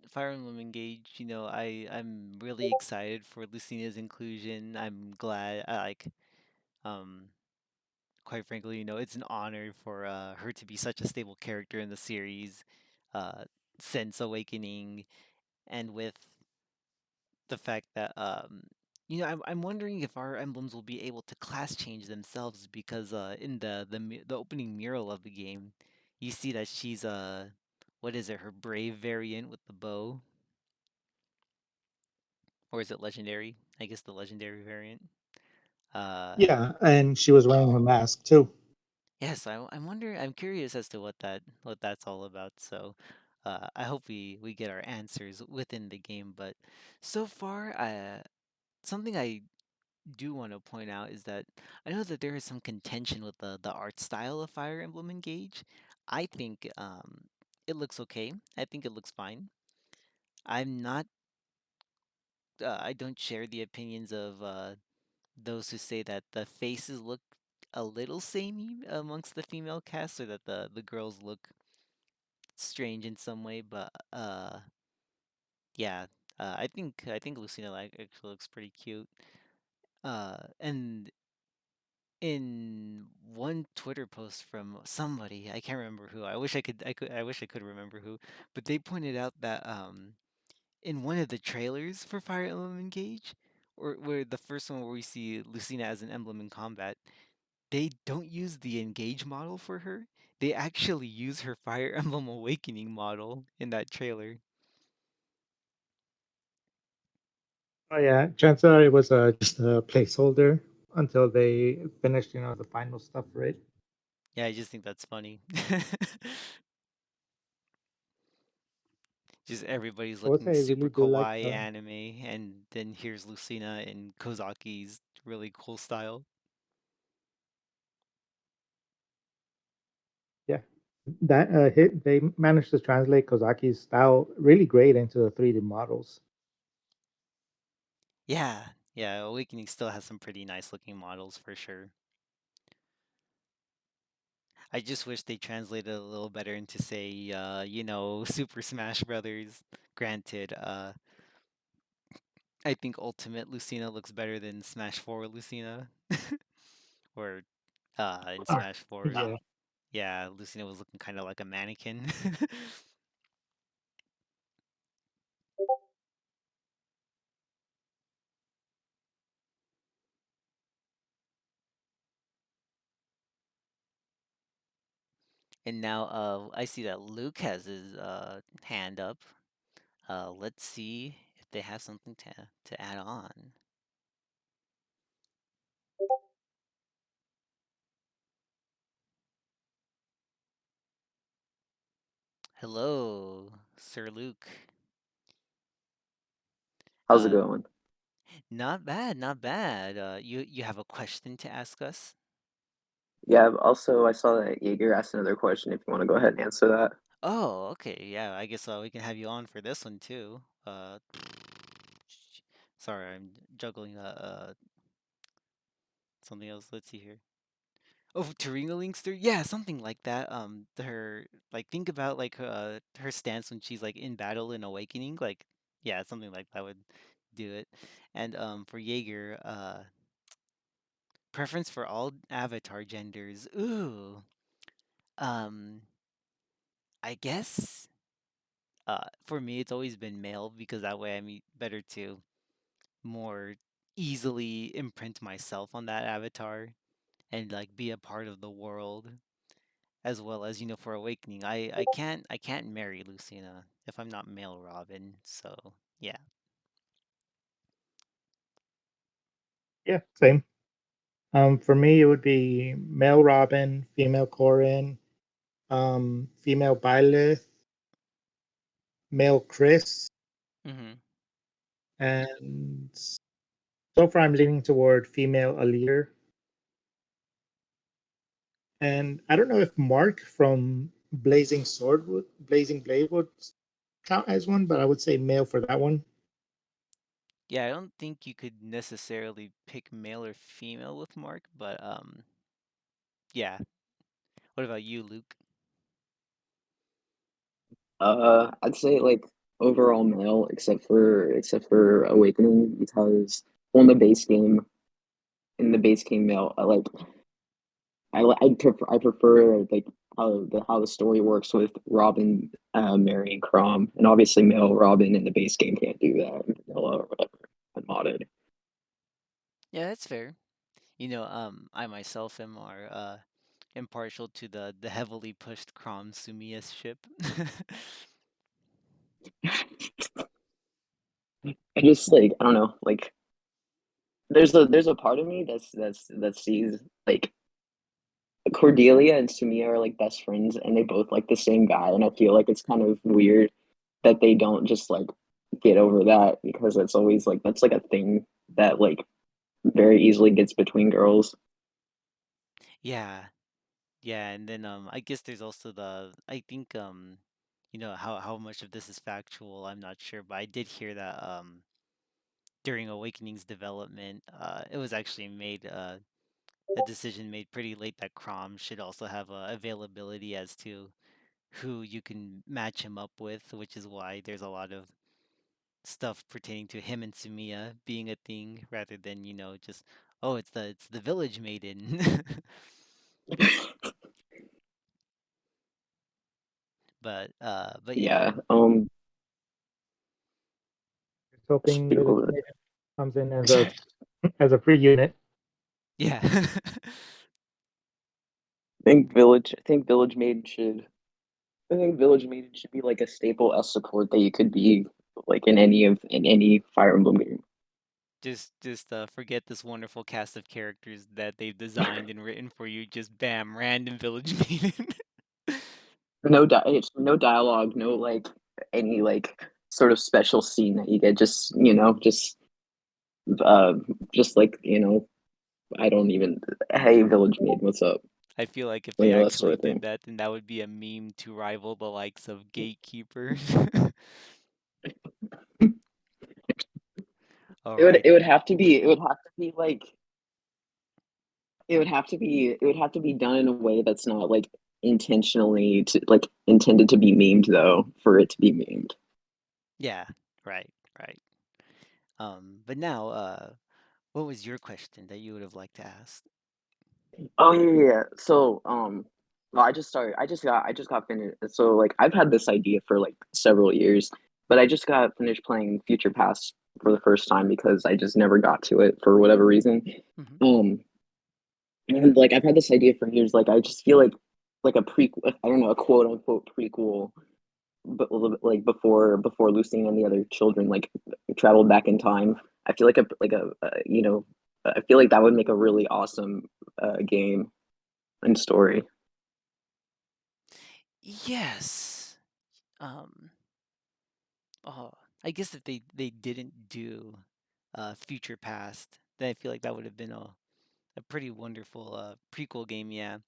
Fire Emblem Engage, I'm really excited for Lucina's inclusion. I'm glad I like um quite frankly, it's an honor for her to be such a stable character in the series, uh, since Awakening, and with the fact that I'm wondering if our emblems will be able to class change themselves because in the opening mural of the game, you see that she's what is it, her brave variant with the bow, or is it legendary? I guess the legendary variant. Uh, Yeah, and she was wearing her mask too. yes, I'm wondering. I'm curious as to what that's all about. So, I hope we get our answers within the game. But so far, something I do want to point out is that I know that there is some contention with the art style of Fire Emblem Engage. I think it looks okay. I think it looks fine. I'm not. I don't share the opinions of those who say that the faces look a little samey amongst the female cast, or that the girls look strange in some way. But yeah, I think Lucina like actually looks pretty cute. And in one Twitter post from somebody, I can't remember who. I wish I could remember who, but they pointed out that in one of the trailers for Fire Emblem Engage, or where the first one where we see Lucina as an emblem in combat, they don't use the Engage model for her. They actually use her Fire Emblem Awakening model in that trailer. Oh yeah, chances are it was just a placeholder until they finished, the final stuff for it. Yeah, I just think that's funny. Just everybody's I would looking say I super really do like kawaii anime, and then here's Lucina in Kozaki's really cool style. yeah, that hit. They managed to translate Kozaki's style really great into the 3D models. Yeah, yeah, Awakening still has some pretty nice looking models for sure. I just wish they translated a little better into, say, Super Smash Brothers. Granted, I think Ultimate Lucina looks better than Smash 4 Lucina. Or in Smash 4, Yeah, yeah, Lucina was looking kind of like a mannequin. And now I see that Luke has his hand up. Let's see if they have something to add on. Hello, Sir Luke. How's it Uh, going? Not bad, not bad. You have a question to ask us? Yeah, also I saw that Jaeger asked another question if you want to go ahead and answer that. Oh, okay. Yeah, I guess we can have you on for this one too. Sorry, I'm juggling something else. Let's see here. Oh, Tarina Linkster? Yeah, something like that. Her like think about like her stance when she's like in battle in Awakening. Like, yeah, something like that would do it. And for Jaeger, preference for all avatar genders. Ooh. Um, I guess for me it's always been male because that way I'm better to more easily imprint myself on that avatar and like be a part of the world, as well as for Awakening. I can't marry Lucina if I'm not male Robin. So yeah. yeah, same. For me, it would be male Robin, female Corin, female Byleth, male Chris, Mm-hmm. and so far I'm leaning toward female Alear. And I don't know if Mark from Blazing Blade would count as one, but I would say male for that one. Yeah, I don't think you could necessarily pick male or female with Mark, but yeah. What about you, Luke? I'd say like overall male, except for Awakening, because well, in the base game male, I like I prefer like how the story works with Robin marrying Crom, and obviously male Robin in the base game can't do that, vanilla or whatever, unmodded. Yeah, that's fair. I myself am more impartial to the heavily pushed Crom Sumiya ship. I just like I don't know, like there's a part of me that sees like Cordelia and Sumia are like best friends and they both like the same guy, and I feel like it's kind of weird that they don't just like get over that because it's always like that's like a thing that like very easily gets between girls. Yeah, yeah, and then I guess there's also I think how much of this is factual, I'm not sure, but I did hear that during Awakening's development, it was actually made a decision made pretty late that Crom should also have availability as to who you can match him up with, which is why there's a lot of stuff pertaining to him and Sumiya being a thing rather than, just oh, it's the village maiden. But yeah. Yeah. Just hoping Shoot, Village what was Maiden comes in it? as a free unit. Yeah. I think Village Maiden should be like a staple S support that you could be like in any Fire Emblem game. Just forget this wonderful cast of characters that they've designed and written for you. Just bam, random village maiden. It's no dialogue, no like any like sort of special scene that you get. Uh, just like I don't even. Hey, Village Maiden, what's up? I feel like if they That sort actually of thing. did that, then that would be a meme to rival the likes of Gatekeeper. It would Alrighty. have to be. It would have to be like. It would have to be. It would have to be done in a way that's not like intentionally to like intended to be memed though for it to be memed. Yeah, right, right. But now, what was your question that you would have liked to ask? Oh yeah. So well, I just got finished. So like I've had this idea for like several years, but I just got finished playing Future Past for the first time because I just never got to it for whatever reason. Hmm. Um, and like I've had this idea for years. Like I just feel like a prequel. I don't know, a quote unquote prequel, but like before Lucina and the other children like traveled back in time. I feel like I feel like that would make a really awesome game and story. Yes. Um, oh, I guess if they didn't do Future Past, then I feel like that would have been a pretty wonderful prequel game, yeah.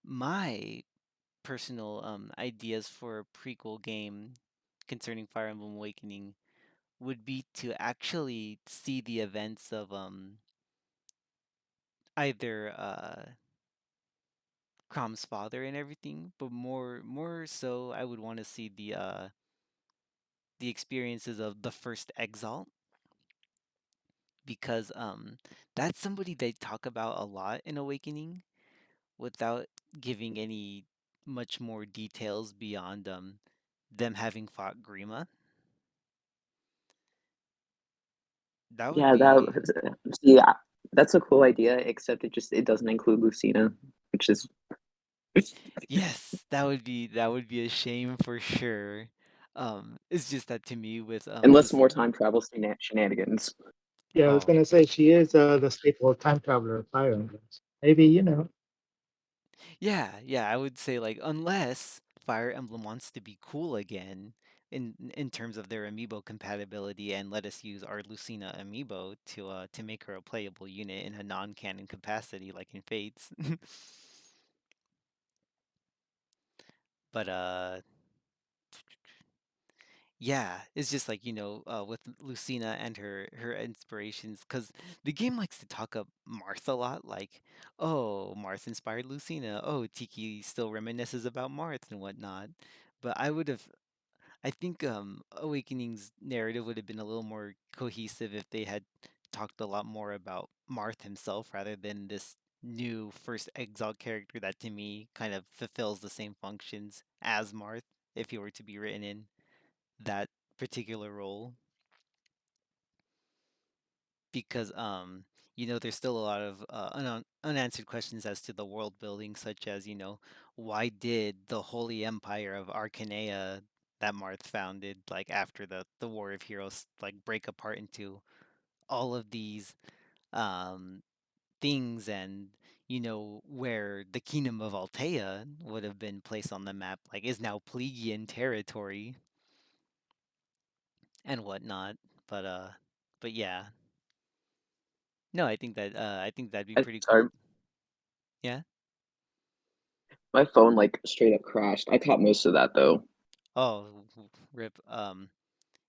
My personal ideas for a prequel game concerning Fire Emblem Awakening would be to actually see the events of either Crom's father and everything, but more so I would want to see the experiences of the first exile because that's somebody they talk about a lot in Awakening without giving any much more details beyond them having fought Grima. That would Yeah, be yeah, that's a cool idea. Except it doesn't include Lucina, which is yes, that would be a shame for sure. It's just that to me with unless this more time travel shenanigans. Yeah, I was oh gonna say she is the staple time traveler of Fire Emblems. Maybe yeah, yeah, I would say like unless Fire Emblem wants to be cool again in terms of their amiibo compatibility and let us use our Lucina amiibo to make her a playable unit in a non-canon capacity like in Fates. But yeah, it's just like, with Lucina and her inspirations, because the game likes to talk up Marth a lot, like, oh, Marth inspired Lucina. Oh, Tiki still reminisces about Marth and whatnot. But I think Awakening's narrative would have been a little more cohesive if they had talked a lot more about Marth himself rather than this. new first exile character that to me kind of fulfills the same functions as Marth if he were to be written in that particular role. Because there's still a lot of unanswered questions as to the world building, such as why did the Holy Empire of Arcanea that Marth founded, like after the War of Heroes, like break apart into all of these um things, and where the kingdom of Altea would have been placed on the map, like is now Plegian territory and whatnot. But yeah, no, I think that'd be pretty Sorry, cool. Yeah. my phone like straight up crashed. I caught most of that though. Oh, rip.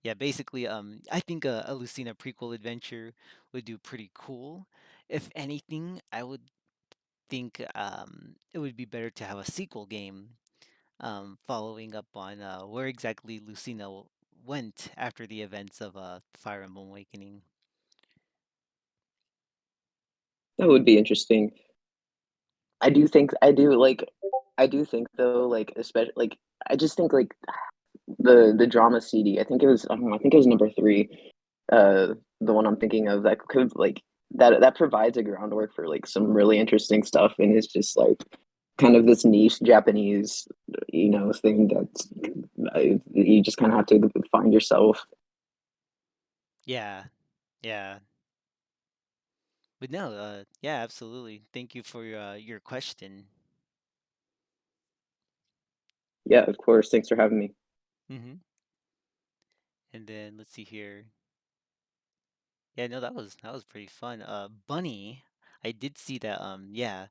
Yeah, basically, I think a Lucina prequel adventure would do pretty cool. If anything, I would think it would be better to have a sequel game following up on where exactly Lucina went after the events of Fire Emblem Awakening. That would be interesting. I do think though, like especially like I just think like the drama CD. I think it was I don't know, I think it was number three. The one I'm thinking of that could like that provides a groundwork for like some really interesting stuff, and it's just like kind of this niche Japanese, thing that you just kind of have to find yourself. Yeah, yeah. But no, yeah, absolutely. Thank you for your question. Yeah, of course. Thanks for having me. Hmm. And then let's see here. Yeah, no, that was pretty fun. Bunny, I did see that. Yeah,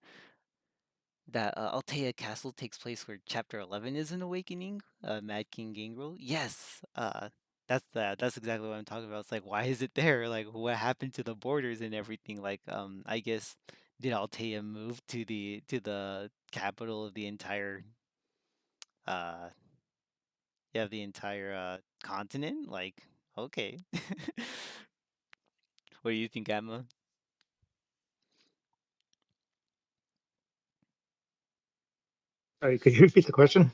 that Altea Castle takes place where Chapter 11 is an awakening. Mad King Gangrel. Yes. That's exactly what I'm talking about. It's like, why is it there? Like, what happened to the borders and everything? Like, I guess did Altea move to the capital of the entire uh yeah, the entire continent? Like, okay. What do you think, Emma? Sorry, could you repeat the question?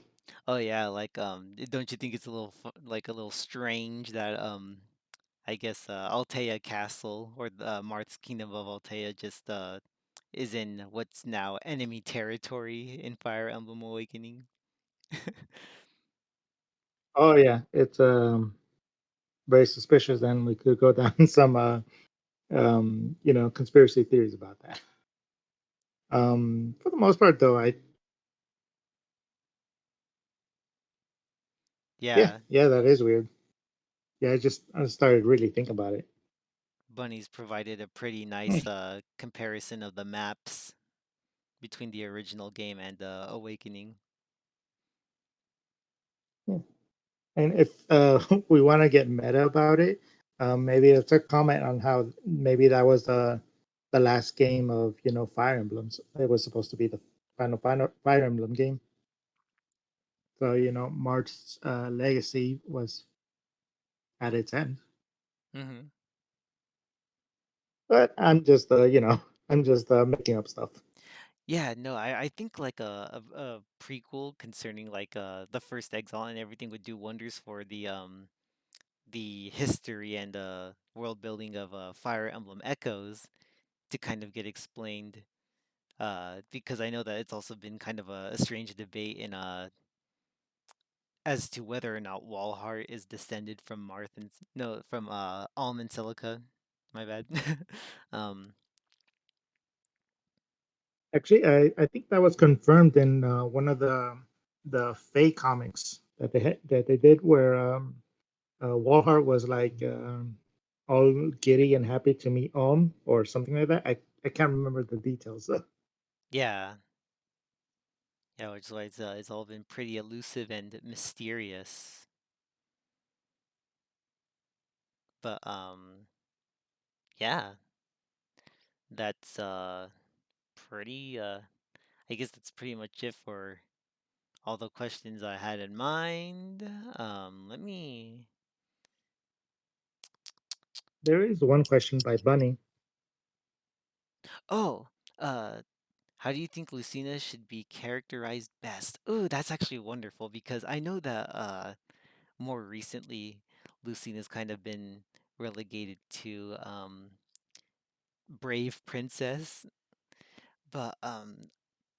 Oh yeah, like don't you think it's a little like a little strange that I guess Altea Castle or the Marth's Kingdom of Altea just is in what's now enemy territory in Fire Emblem Awakening? Oh yeah, it's very suspicious, and we could go down some conspiracy theories about that. For the most part, though, yeah, Yeah, yeah, that is weird. Yeah, I started really thinking about it. Bunny's provided a pretty nice comparison of the maps between the original game and Awakening. Yeah. And if we want to get meta about it, maybe it's a comment on how maybe that was the last game of Fire Emblems. It was supposed to be the final Fire Emblem game. So March's legacy was at its end. Hmm. But I'm just I'm just making up stuff. Yeah, no, I think like a prequel concerning like the first exile and everything would do wonders for the history and world building of Fire Emblem Echoes to kind of get explained. Because I know that it's also been kind of a strange debate in as to whether or not Walhart is descended from Marth and no from Alm and Silica. My bad. um, Actually, I think that was confirmed in one of the Fae comics that they did, where Walhart was like all giddy and happy to meet or something like that. I can't remember the details. yeah, yeah, which is why it's all been pretty elusive and mysterious. But yeah, that's pretty. I guess that's pretty much it for all the questions I had in mind. Let me. There is one question by Bunny. Oh, uh, How do you think Lucina should be characterized best? Ooh, that's actually wonderful because I know that more recently Lucina's kind of been relegated to brave princess, but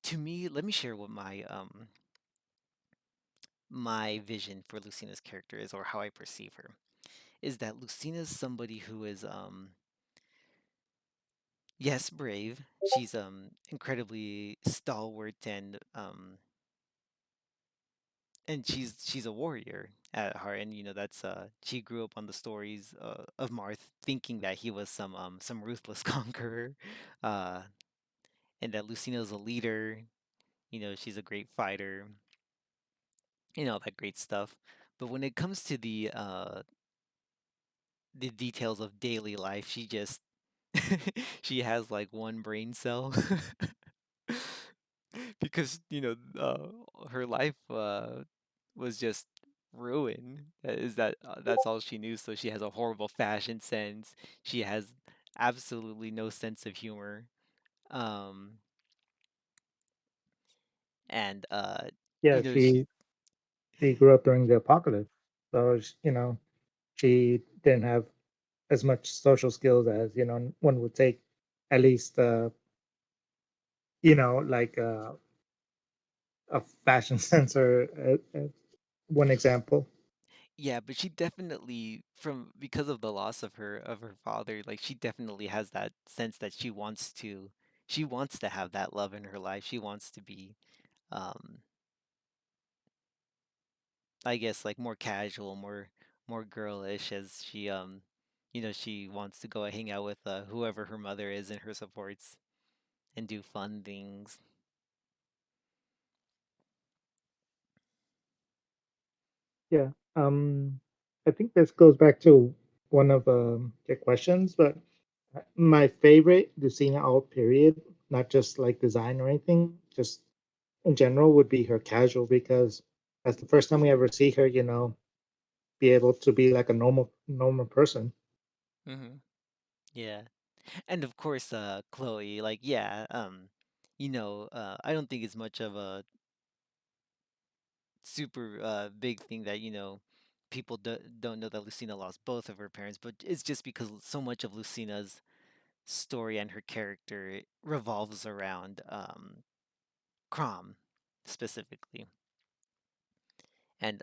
to me, let me share what my vision for Lucina's character is or how I perceive her. Is that Lucina's somebody who is yes, brave. She's incredibly stalwart and she's a warrior at heart, and you know that's she grew up on the stories of Marth thinking that he was some ruthless conqueror, uh and that Lucina's a leader. You know, she's a great fighter, you know, that great stuff. But when it comes to the details of daily life, she just she has like one brain cell. Because you know her life was just ruined. That's all she knew. So she has a horrible fashion sense. She has absolutely no sense of humor. Um, and Yeah, you know she she grew up during the apocalypse, so she didn't have as much social skills as one would take. At least, like a fashion sense or one example. yeah, but she definitely from because of the loss of her father, like she definitely has that sense that she wants to have that love in her life. She wants to be um I guess like more casual, more girlish as she you know she wants to go hang out with whoever her mother is and her supports and do fun things. Yeah. I think this goes back to one of your questions, but my favorite Lucina all period, not just like design or anything, just in general, would be her casual because that's the first time we ever see her, be able to be like a normal person. Hmm. Yeah. And of course Chloe like yeah, you know, I don't think it's much of a super big thing that you know people don't know that Lucina lost both of her parents, but it's just because so much of Lucina's story and her character revolves around Crom specifically. And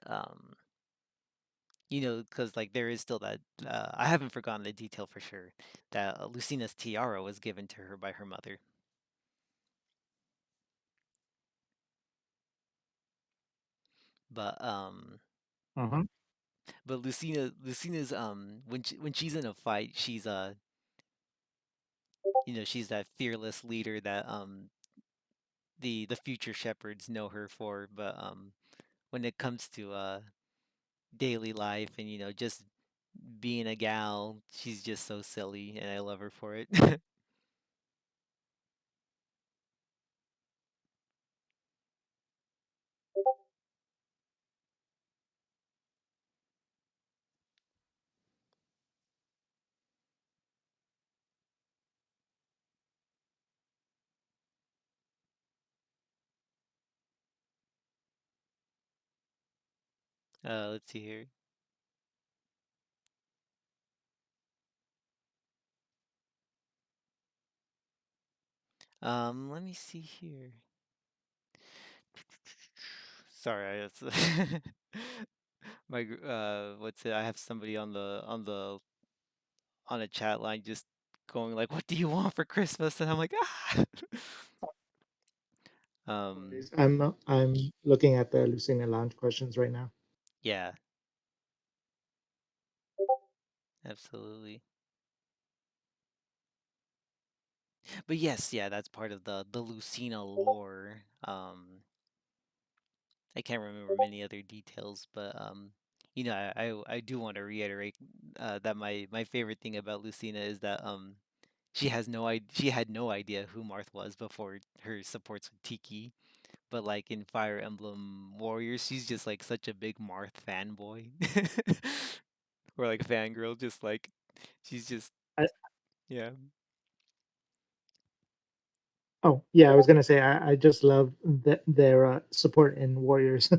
you know, because like there is still that I haven't forgotten the detail for sure that Lucina's tiara was given to her by her mother. But Hmm. Lucina's when she's in a fight, she's you know, she's that fearless leader that the future shepherds know her for. But when it comes to daily life and you know just being a gal, she's just so silly, and I love her for it. Let's see here. Let me see here. Sorry, it's what's it? I have somebody on a chat line just going like, "What do you want for Christmas?" And I'm like, ah. Um, I'm looking at the Lucina Lounge questions right now. yeah, absolutely. But yes, yeah, that's part of the Lucina lore. I can't remember many other details, but you know, I do want to reiterate that my favorite thing about Lucina is that she had no idea who Marth was before her supports with Tiki. But like in Fire Emblem Warriors, she's just like such a big Marth fanboy. Or like fangirl, just like she's just I, yeah. Oh, yeah, I was gonna say I just love their support in Warriors.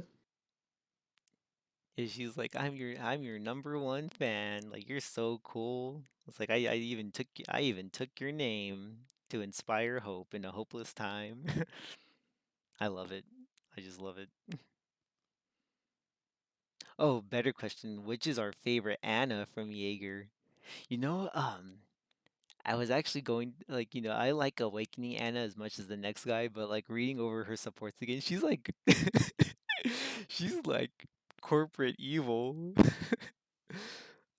And she's like, I'm your number one fan. Like you're so cool. It's like I even took your name to inspire hope in a hopeless time. I love it. I just love it. Oh, better question. Which is our favorite Anna from Jaeger? You know, I was actually going like, I like Awakening Anna as much as the next guy, but like reading over her supports again, she's like she's like corporate evil.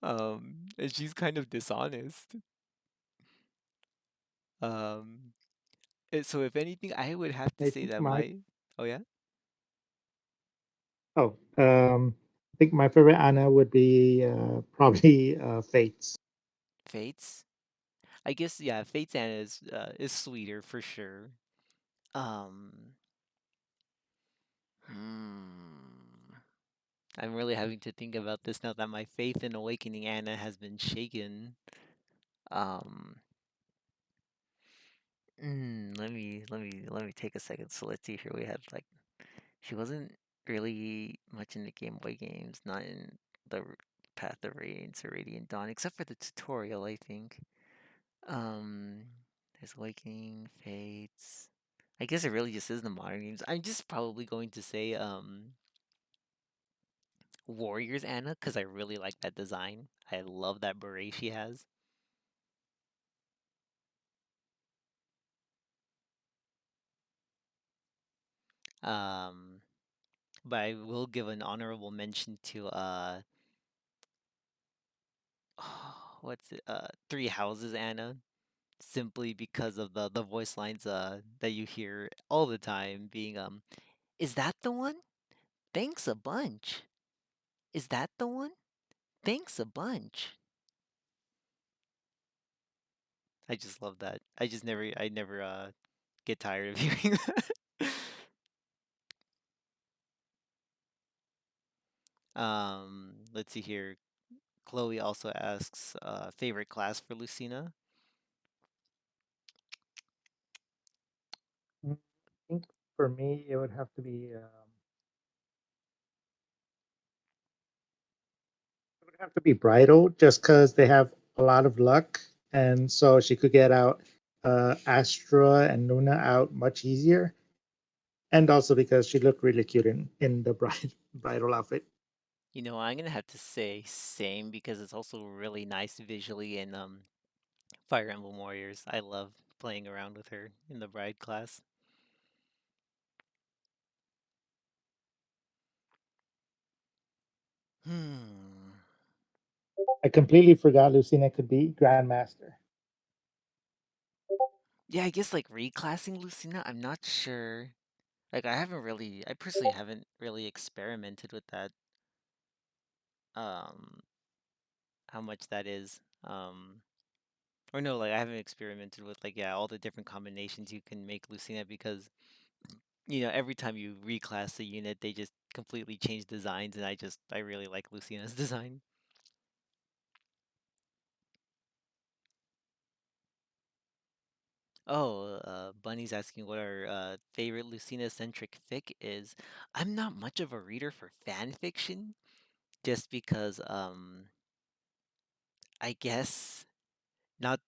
And she's kind of dishonest. Um, so if anything, I would have to I say think that my oh yeah, oh I think my favorite Anna would be probably Fates. Fates. I guess yeah, Fates Anna is sweeter for sure. Um, hmm. I'm really having to think about this now that my faith in Awakening Anna has been shaken. Um, let me take a second. So let's see here. We had like she wasn't really much in the Game Boy games, not in the Path of Radiance or Radiant Dawn, except for the tutorial, I think. Um, there's Awakening, Fates. I guess it really just is the modern games. I'm just probably going to say Warriors Anna because I really like that design. I love that beret she has. Um, but I will give an honorable mention to what's it? Three Houses Anna, simply because of the voice lines that you hear all the time being is that the one? Thanks a bunch. Is that the one? Thanks a bunch. I just love that. I never get tired of hearing that. Let's see here. Chloe also asks favorite class for Lucina. I think for me it would have to be it would have to be Bridal, just because they have a lot of luck, and so she could get out Astra and Luna out much easier, and also because she looked really cute in the bridal outfit. I'm gonna have to say same because it's also really nice visually in Fire Emblem Warriors. I love playing around with her in the bride class. Hmm. I completely forgot Lucina could be Grandmaster. Yeah, I guess like reclassing Lucina, I'm not sure. Like I personally haven't really experimented with that. Um, how much that is. Or no, like I haven't experimented with like yeah, all the different combinations you can make Lucina because every time you reclass a unit, they just completely change designs, and I really like Lucina's design. Oh, Bunny's asking what our favorite Lucina-centric fic is. I'm not much of a reader for fan fiction, just because I guess not.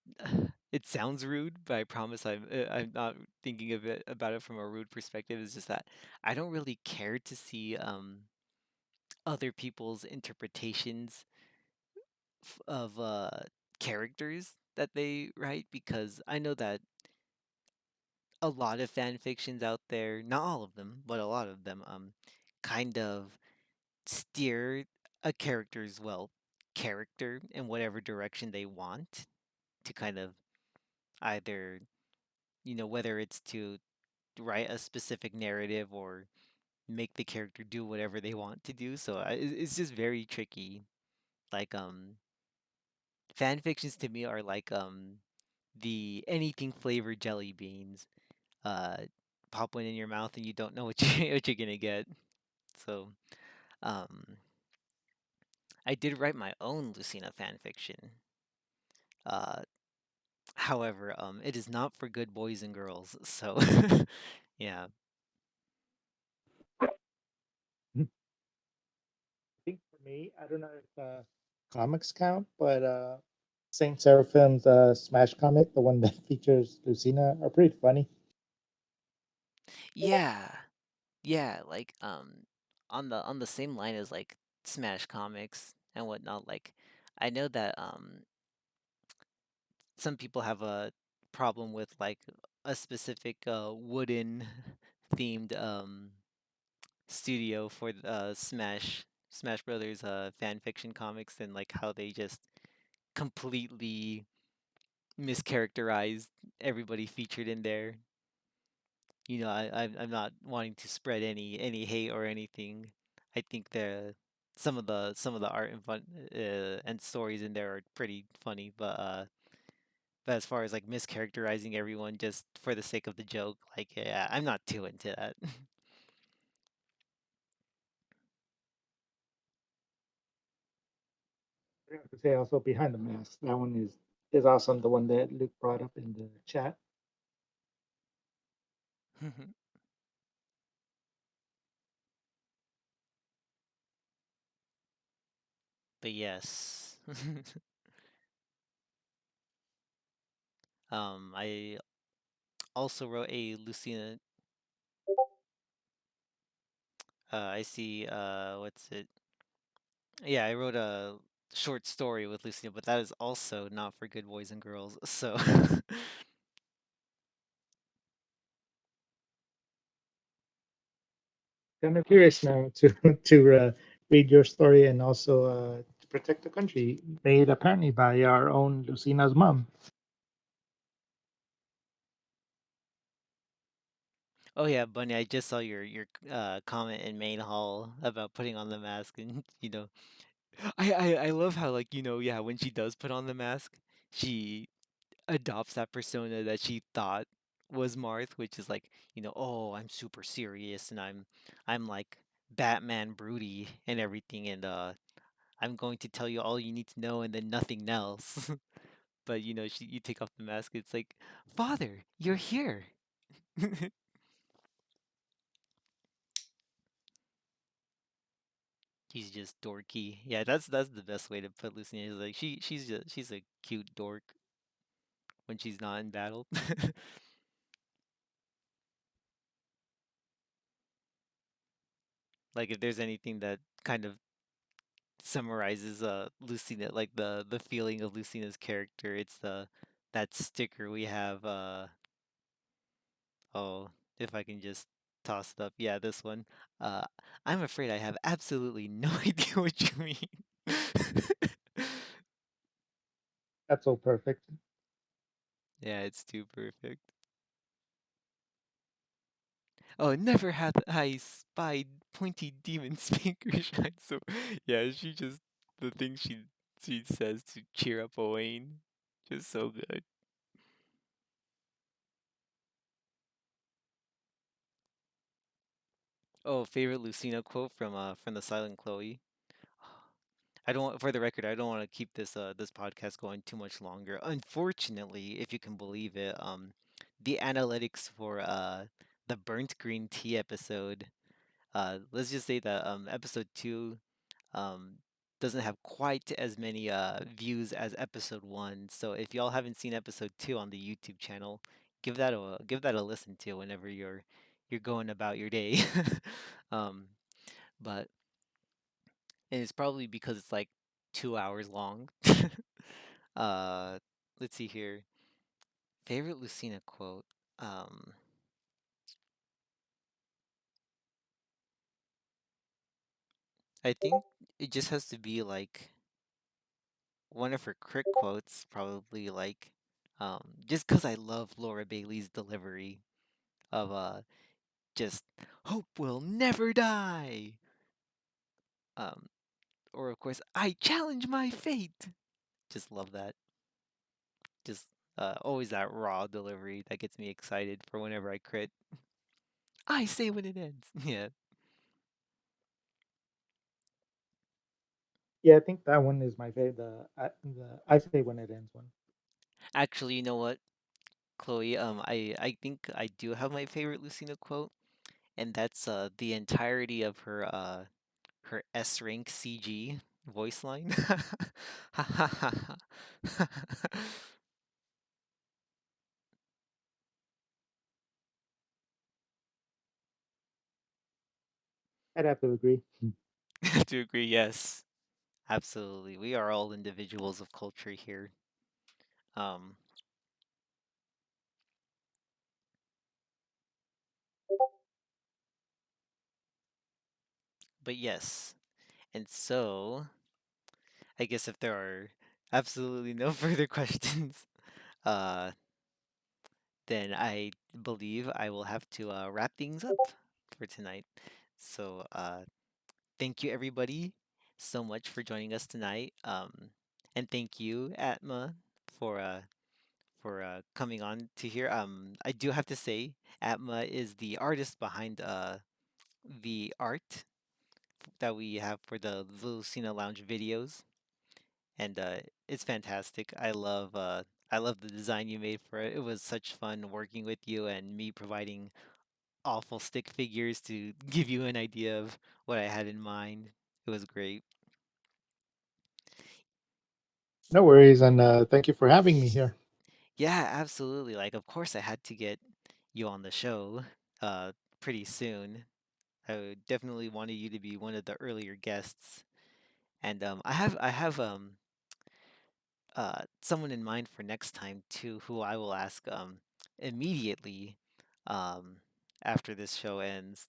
It sounds rude, but I promise I'm not thinking of it about it from a rude perspective. It's just that I don't really care to see other people's interpretations of characters that they write because I know that a lot of fan fictions out there, not all of them, but a lot of them, kind of steer a character's, well, character in whatever direction they want to kind of either, whether it's to write a specific narrative or make the character do whatever they want to do. So it's just very tricky. Like, fan fictions to me are like, the anything flavored jelly beans. Uh, pop one in your mouth and you don't know what you what you're gonna get. So, um, I did write my own Lucina fan fiction. Uh, However, it is not for good boys and girls. So, yeah. I think for me, I don't know if comics count, but Saint Seraphim's Smash comic, the one that features Lucina, are pretty funny. Yeah. Yeah, like on the same line as like Smash Comics and whatnot, like I know that some people have a problem with like a specific wooden themed studio for Smash Brothers fan fiction comics, and like how they just completely mischaracterized everybody featured in there. I'm not wanting to spread any hate or anything. I think some of the art and fun and stories in there are pretty funny, but as far as like mischaracterizing everyone just for the sake of the joke, like yeah, I'm not too into that. I have to say also Behind the Mask. That one is awesome. The one that Luke brought up in the chat. But yes, I also wrote a Lucina. I see. What's it? Yeah, I wrote a short story with Lucina, but that is also not for good boys and girls. So, Kind of curious now to read your story and also to protect the country, made apparently by our own Lucina's mom. oh yeah, Bunny, I just saw your comment in main hall about putting on the mask, and I love how like yeah, when she does put on the mask, she adopts that persona that she thought was Marth, which is like, oh, I'm super serious and I'm like Batman broody and everything, and I'm going to tell you all you need to know and then nothing else. But you take off the mask, it's like, Father, you're here. He's just dorky. Yeah, that's the best way to put Lucina. Is like she's a cute dork when she's not in battle. Like if there's anything that kind of summarizes Lucina, like the feeling of Lucina's character, it's the that sticker we have. Oh, if I can just toss it up, yeah, this one. Uh, I'm afraid I have absolutely no idea what you mean. That's so perfect. Yeah, it's too perfect. Oh, never had I spied pointy demons finger shine. So yeah, she just the thing she says to cheer up Owain, just so good. Oh, favorite Lucina quote from the Silent Chloe. I don't want, for the record, I don't want to keep this podcast going too much longer. Unfortunately, if you can believe it, the analytics for the burnt green tea episode, let's just say that episode 2 um doesn't have quite as many views as episode 1. So if y'all haven't seen episode 2 on the YouTube channel, give that a listen to whenever you're going about your day. um but and it's probably because it's like 2 hours long. uh let's see here. Favorite Lucina quote. Um I think it just has to be like one of her crit quotes, probably like just because I love Laura Bailey's delivery of just hope will never die. Um, or of course, I challenge my fate. Just love that. Just always that raw delivery that gets me excited for whenever I crit. I say when it ends. Yeah. Yeah, I think that one is my favorite. The I say when it ends one. Actually, you know what, Chloe? I think I do have my favorite Lucina quote, and that's the entirety of her S rank CG voice line. Ha ha ha ha. I'd have to agree. To agree, yes, absolutely. We are all individuals of culture here. Um, but yes, and so I guess if there are absolutely no further questions, uh, then I believe I will have to wrap things up for tonight. So, thank you everybody so much for joining us tonight. And thank you, Atma, for uh coming on to here. I do have to say, Atma is the artist behind the art that we have for the Lucina Lounge videos, and it's fantastic. I love the design you made for it. It was such fun working with you and me providing awful stick figures to give you an idea of what I had in mind. It was great. No worries, and thank you for having me here. Yeah, absolutely. Like, of course, I had to get you on the show uh, pretty soon. I definitely wanted you to be one of the earlier guests, and I have someone in mind for next time too, who I will ask immediately um, after this show ends.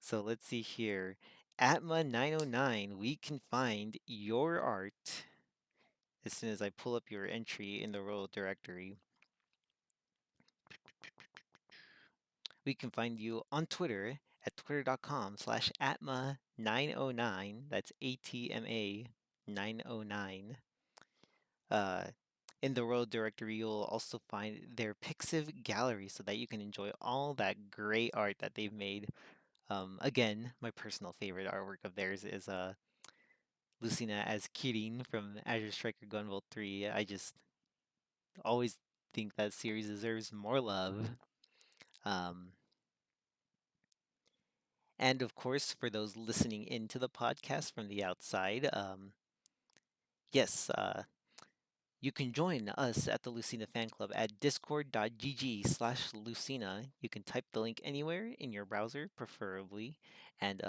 So let's see here. Atma 909, we can find your art as soon as I pull up your entry in the role directory. We can find you on Twitter at twitter.com/atma909. That's ATMA 909. Uh, in the world directory, you'll also find their Pixiv gallery so that you can enjoy all that great art that they've made. Again, my personal favorite artwork of theirs is Lucina as Kirin from Azure Striker Gunvolt 3. I just always think that series deserves more love. Um, and of course, for those listening into the podcast from the outside, yes, you can join us at the Lucina Fan Club at discord.gg/Lucina. You can type the link anywhere in your browser, preferably, and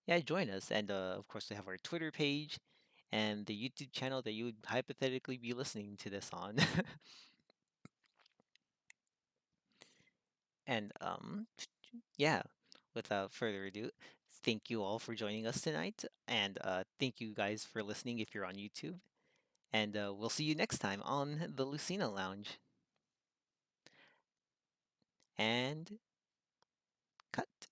yeah, join us. And of course, we have our Twitter page and the YouTube channel that you would hypothetically be listening to this on. And yeah, without further ado, thank you all for joining us tonight, and thank you guys for listening if you're on YouTube. And we'll see you next time on the Lucina Lounge. And cut.